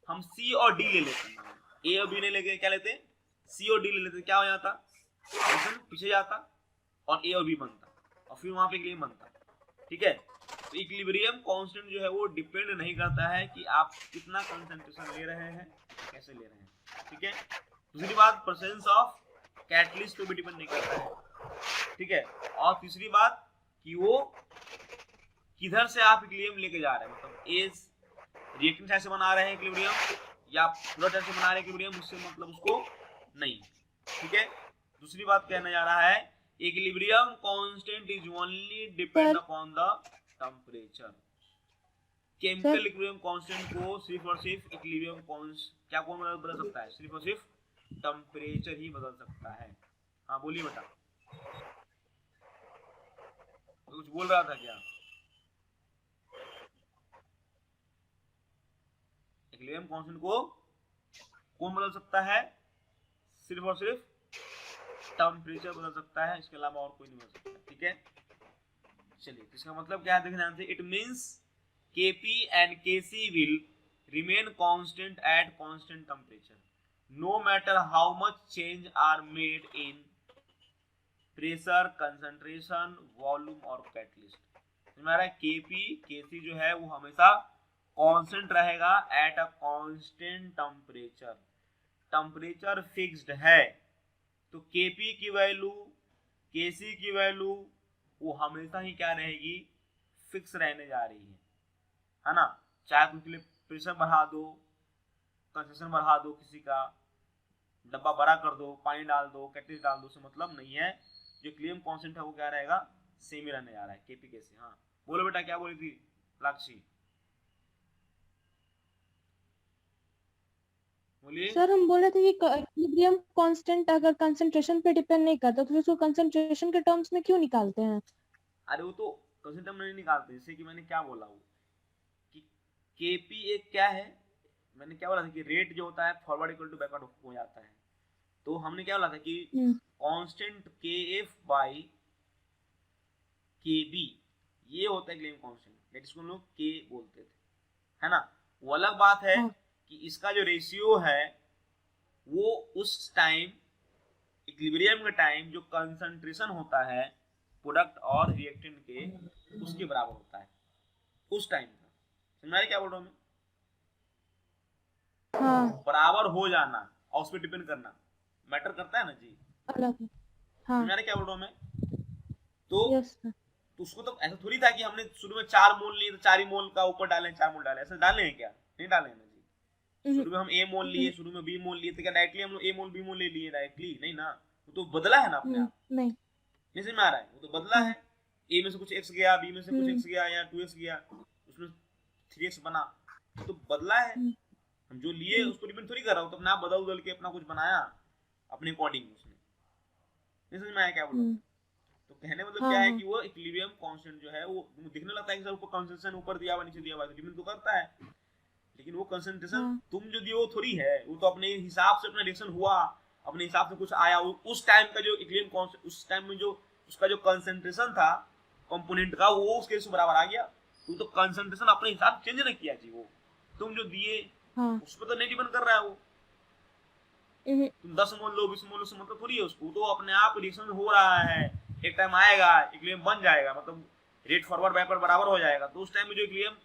हम सी और डी ले लेते हैं, ए और बी नहीं लेके क्या लेते हैं, सी और डी ले लेते हैं, क्या हो जाता, रिएक्शन पीछे जाता और ए और बी बनता और फिर वहां पे इक्विलिब्रियम बनता, ठीक है? तो इक्विलिब्रियम कांस्टेंट जो है वो डिपेंड नहीं करता है कि आप कितना कंसंट्रेशन ले रहे हैं, कैसे ले रहे हैं, ठीक है? दूसरी बात प्रेजेंस ऑफ कैटलिस्ट पे भी डिपेंड नहीं करता है, ठीक है? और तीसरी बात कि वो किधर से आप इक्विलिब्रियम लेके जा रहे हैं, मतलब एज रिएक्टिंग साइड से बना रहे हैं इक्विलिब्रियम या प्रोडक्ट साइड से बना रहे हैं इक्विलिब्रियम, उससे मतलब उसको नहीं, ठीक है? दूसरी बात कहना जा रहा है, equilibrium constant is only depend upon the temperature. Chemical equilibrium constant को सिर्फ और सिर्फ इक्विलिब्रियम कांस्टेंट क्या कौन बदल सकता है, सिर्फ और सिर्फ टेम्परेचर ही बदल सकता है। हाँ बोलिए बेटा, कुछ बोल रहा था क्या? इक्विलिब्रियम कांस्टेंट को कौन बदल सकता है, सिर्फ और सिर्फ टेम्परेचर बदल सकता है, इसके अलावा और कोई नहीं बदल सकता, ठीक है? चलिए इसका मतलब क्या है, देखना ध्यान से, it means Kp and Kc will remain constant at constant temperature no matter how much change are made in pressure, concentration, volume और catalyst। समझ में आ रहा है? Kp Kc जो है वो हमेशा कांस्टेंट रहेगा at a constant temperature, temperature fixed है, तो Kp की वैल्यू, Kc की वैल्यू वो हमेशा ही क्या रहेगी, फिक्स रहने जा रही है ना। चाहे तुम के लिए प्रेशर बढ़ा दो, कंसेंट्रेशन बढ़ा दो, किसी का डब्बा बड़ा कर दो, पानी डाल दो, कैटलिस्ट डाल दो, उससे मतलब नहीं है। जो इक्विलिब्रियम कांस्टेंट है वो क्या रहेगा, सेम ही रहने जा रहा है Kp Kc। हाँ बोलो बेटा क्या बोली थी लाक्षी, बोलिए। सर हम बोल रहे थे कि इक्विलिब्रियम कांस्टेंट अगर कंसंट्रेशन पे डिपेंड नहीं करता तो फिर उसको कंसंट्रेशन के टर्म्स में क्यों निकालते हैं? अरे वो तो कंसेंट्रेशन में नहीं निकालते, जैसे कि मैंने क्या बोला वो कि Kp एक क्या है, मैंने क्या बोला था कि रेट जो होता है फॉरवर्ड इक्वल टू बैकवर्ड हो जाता है। तो हमने क्या बोला था कि कांस्टेंट Kf बाई Kb ये होता है इक्विलिब्रियम कांस्टेंट, दैट इसको हम लोग K बोलते थे, है ना। वो अलग बात है कि इसका जो रेशियो है वो उस टाइम इक्विलिब्रियम के टाइम जो कंसंट्रेशन होता है प्रोडक्ट और रिएक्टेंट के उसके बराबर होता है उस टाइम का। समझ में क्या बोल रहा हूँ मैं? हाँ बराबर हो जाना और उस पर डिपेंड करना मैटर करता है ना जी। अलग है। हाँ समझ में क्या बोल रहा हूँ मैं? तो यस सर। तो उसको तो ऐसा थोड़ी था कि हमने शुरू में 4 मोल लिए तो 4 ही मोल का ऊपर डालें, 4 मोल डालें, ऐसा डाले हैं क्या? नहीं डाले हैं ना जी। शुरू में हम A मोल लिए, शुरू में B मोल लिए, तो क्या डायरेक्टली हम लोग A मोल B मोल ले लिए डायरेक्टली? नहीं ना, वो तो बदला है ना अपने आप। नहीं नहीं समझ में आ रहा है? वो तो बदला है, A में से कुछ x गया, B में से कुछ x गया या 2x गया, उसमें 3x बना, तो बदला है। हम जो लिए उसको डिपेंड थोड़ी कर रहा हूँ, तो अपने आप बदल बदल के अपना कुछ बनाया अपने अकॉर्डिंग उसने। नहीं समझ में आया क्या बोल रहा हूँ? तो कहने मतलब क्या है कि वो इक्विलिब्रियम कांस्टेंट जो है वो दिखने लगता है कि सर ऊपर कंसंट्रेशन ऊपर दिया हुआ नीचे दिया हुआ, तो डिपेंड तो करता है, लेकिन वो कंसंट्रेशन तुम जो दियो थोड़ी है, वो तो अपने हिसाब से अपना रिएक्शन हुआ, अपने हिसाब से कुछ आया, उस टाइम का जो इक्विलिब्रियम कांस्टेंट उस टाइम में जो उसका जो कंसंट्रेशन था कंपोनेंट का वो उसके से बराबर आ गया। तुम तो कंसंट्रेशन अपने हिसाब से चेंज नहीं किया जी, वो तुम जो दिए उस पर तो नहीं डिपेंड कर रहा है वो। तुम 10 मोल लो 20 मोल लो, मतलब थोड़ी है उसको, तो अपने आप रिएक्शन हो रहा है, एक टाइम आएगा इक्विलिब्रियम बन जाएगा, मतलब रेट फॉरवर्ड बैकवर्ड बराबर हो जाएगा, तो उस टाइम में जो इक्विलिब्रियम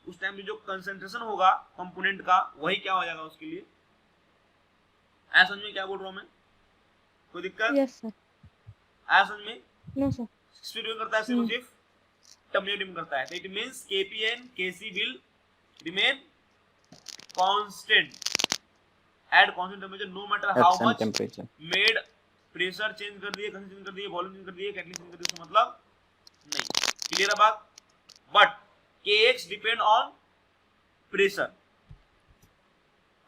उस टाइम में जो कंसंट्रेशन होगा कंपोनेंट का वही क्या हो जाएगा उसके लिए। ऐसा समझ में क्या बोल रहा हूँ मैं? कोई दिक्कत? Yes sir. ऐसा समझ में? No sir. स्पीड करता है सिर्फ टर्म डिपेंड करता है, तो it means Kp and Kc will remain constant at constant temperature no matter how much temperature made pressure change कर दिए, कंसंट्रेशन चेंज कर दिए, वॉल्यूम चेंज कर दिए, कैटलिस्ट चेंज कर दिए, उसका मतलब नहीं। क्लियर है बात? But Kx depend on pressure,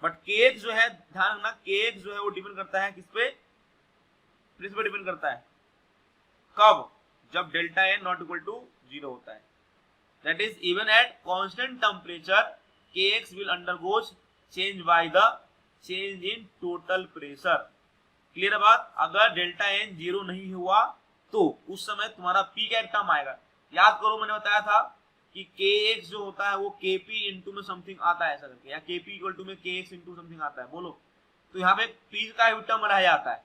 but Kx जो है ध्यान रखना, Kx जो है वो डिपेंड करता है किस पे? प्रेशर पे डिपेंड करता है। कब? जब delta N not equal to 0 होता है, that is even at constant temperature Kx will undergoes change by the change in total pressure. Clear है बात? अगर डेल्टा एन 0 नहीं हुआ तो उस समय तुम्हारा पी का एक टर्म आएगा। याद करो मैंने बताया था कि Kx जो होता है वो Kp इंटू में समथिंग आता है ऐसा करके, या Kp इक्वल टू में Kx इंटू समथिंग आता है, बोलो। तो यहाँ पे P का टर्म रह जाता है,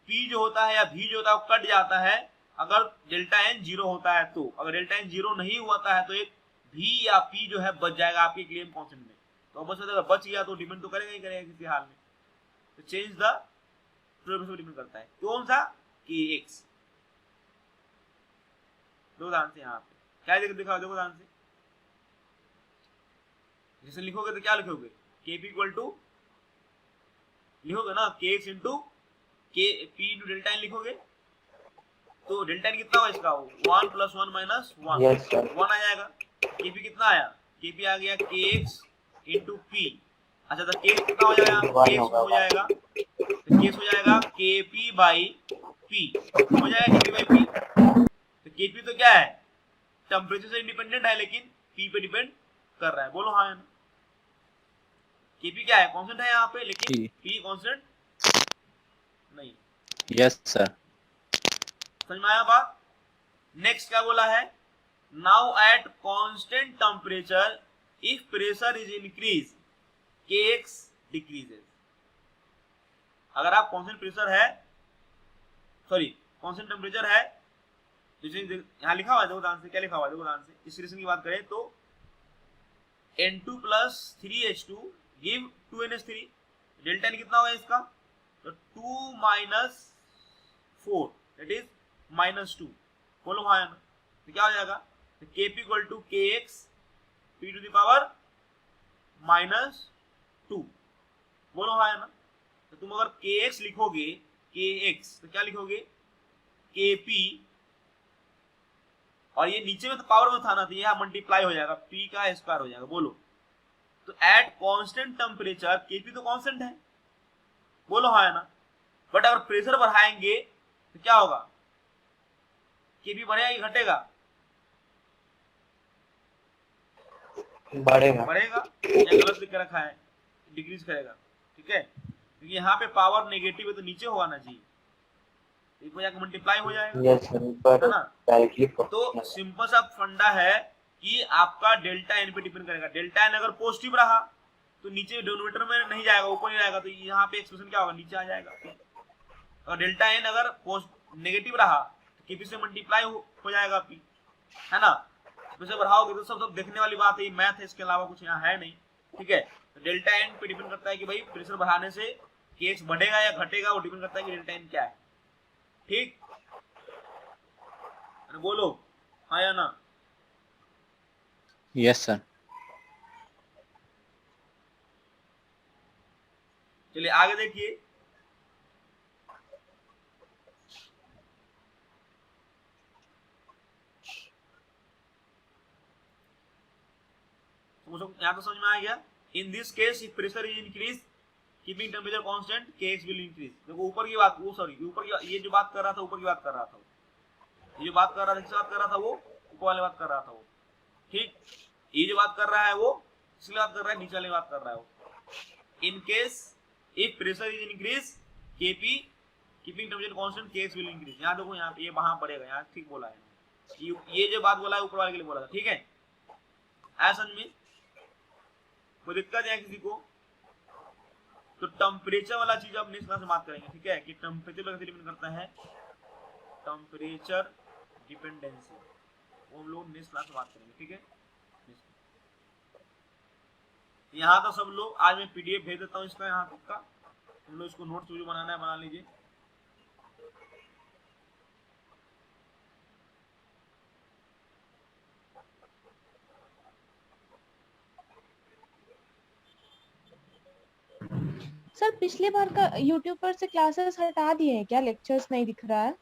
P जो होता है या V जो होता है वो कट जाता है अगर डेल्टा एन 0 होता है तो। अगर डेल्टा एन 0 नहीं हुआ है तो एक V या P जो है बच जाएगा आपके इक्विलिब्रियम कांस्टेंट में। तो बस अगर बच गया तो डिपेंड तो करेगा ही करेगा किसी हाल में। तो चेंज द प्रेशर डिपेंड करता है कौन सा? Kx। दो ध्यान से यहाँ पे क्या दिखा, देखो ध्यान से, जैसे लिखोगे तो क्या लिखोगे? Kp इक्वल टू लिखोगे ना Kx into P into delta N लिखोगे, तो डेल्टा एन कितना हुआ इसका? 1 + 1 - 1 यस सर। 1 आ जाएगा। Kp कितना आया? Kp आ गया Kx इंटू P। अच्छा तो Kx कितना हो जाएगा? Kx हो जाएगा, तो Kx हो जाएगा Kp बाई P, हो जाएगा Kp बाई P। तो Kp तो क्या है? टेम्परेचर से इंडिपेंडेंट है लेकिन P पे डिपेंड कर रहा है, बोलो हाँ है ना? Kp क्या है? कांस्टेंट है यहाँ पे, लेकिन P कांस्टेंट नहीं। Yes sir. समझ में आया बात? नेक्स्ट क्या बोला है? Now at constant temperature if pressure is increase Kx decreases. अगर आप कांस्टेंट प्रेशर है, सॉरी कांस्टेंट टेम्परेचर है, जैसे यहाँ लिखा हुआ है, देखो ध्यान से क्या लिखा हुआ है, देखो ध्यान से, इस रिलेशन की बात करें तो N2 plus 3H2 give 2NH3। Delta N कितना होगा इसका, तो 2 माइनस 4 दैट इज -2। बोलो हाँ या ना, तो क्या हो जाएगा, तो Kp equal to KX P to the power -2। बोलो हाँ या ना, तो तुम अगर KX लिखोगे KX तो क्या लिखोगे Kp, और ये नीचे में तो पावर में था ना, तो ये मल्टीप्लाई हो जाएगा, P का स्क्वायर हो जाएगा। बोलो, तो एट कांस्टेंट टेम्परेचर Kp तो कांस्टेंट है, बोलो हाँ या ना, बट अगर प्रेशर बढ़ाएंगे तो क्या होगा, Kp बढ़ेगा कि घटेगा, बढ़ेगा। बढ़ेगा, या गलत लिख के रखा है, डिक्रीज करेगा, ठीक है, क्योंकि यहाँ पे पावर नेगेटिव है तो नीचे होगा ना जी, एक हो जाकर मल्टीप्लाई हो जाएगा, यस सर, ऊपर है ना। डायरेक्टली तो सिंपल सा फंडा है कि आपका डेल्टा एन पे डिपेंड करेगा। डेल्टा एन अगर पॉजिटिव रहा तो नीचे डिनोमिनेटर में नहीं जाएगा, ऊपर नहीं जाएगा, तो यहाँ पे एक्सप्रेशन क्या होगा, नीचे आ जाएगा। और डेल्टा एन अगर नेगेटिव रहा तो केपी से मल्टीप्लाई हो जाएगा पी, है ना। वैसे बढ़ाओगे तो सब देखने वाली बात है, मैथ है, इसके अलावा कुछ यहाँ है नहीं, ठीक है। तो डेल्टा एन पे डिपेंड करता है कि भाई प्रेशर बढ़ाने से केएक्स बढ़ेगा या घटेगा, वो डिपेंड करता है कि डेल्टा एन क्या है, ठीक। बोलो हाँ या ना। Yes sir. चलिए आगे देखिए, यहाँ तो समझ में आ गया। In this case if pressure is increase keeping temperature constant KX will increase. देखो ऊपर की बात, वो सॉरी ऊपर की, ये जो बात कर रहा था ऊपर की बात कर रहा था, ये जो बात कर रहा था, किससे बात कर रहा था, वो ऊपर वाले बात कर रहा था वो, ठीक। ये जो बात कर रहा है वो इसलिए बात कर रहा है, नीचे वाले बात कर रहा है वो। In case if pressure is increase KP keeping temperature constant KX will increase. यहाँ देखो, यहाँ ये वहां पड़ेगा, यहाँ ठीक बोला है, ये जो बात बोला है ऊपर वाले के लिए बोला था, ठीक है। ऐसा में कोई दिक्कत है किसी को, तो टेम्परेचर वाला चीज आप नेक्स्ट क्लास में बात करेंगे, ठीक है, कि टेम्परेचर कैसे डिपेंड करता है, टेम्परेचर डिपेंडेंसी, वो हम लोग नेक्स्ट क्लास में बात करेंगे, ठीक है। यहाँ तो सब लोग, आज मैं पीडीएफ भेज देता हूँ इसका, यहाँ तक का हम लोग इसको नोट्स जो बनाना है बना लीजिए। सर पिछली बार का यूट्यूब पर से क्लासेस हटा दिए हैं क्या, लेक्चर्स नहीं दिख रहा है?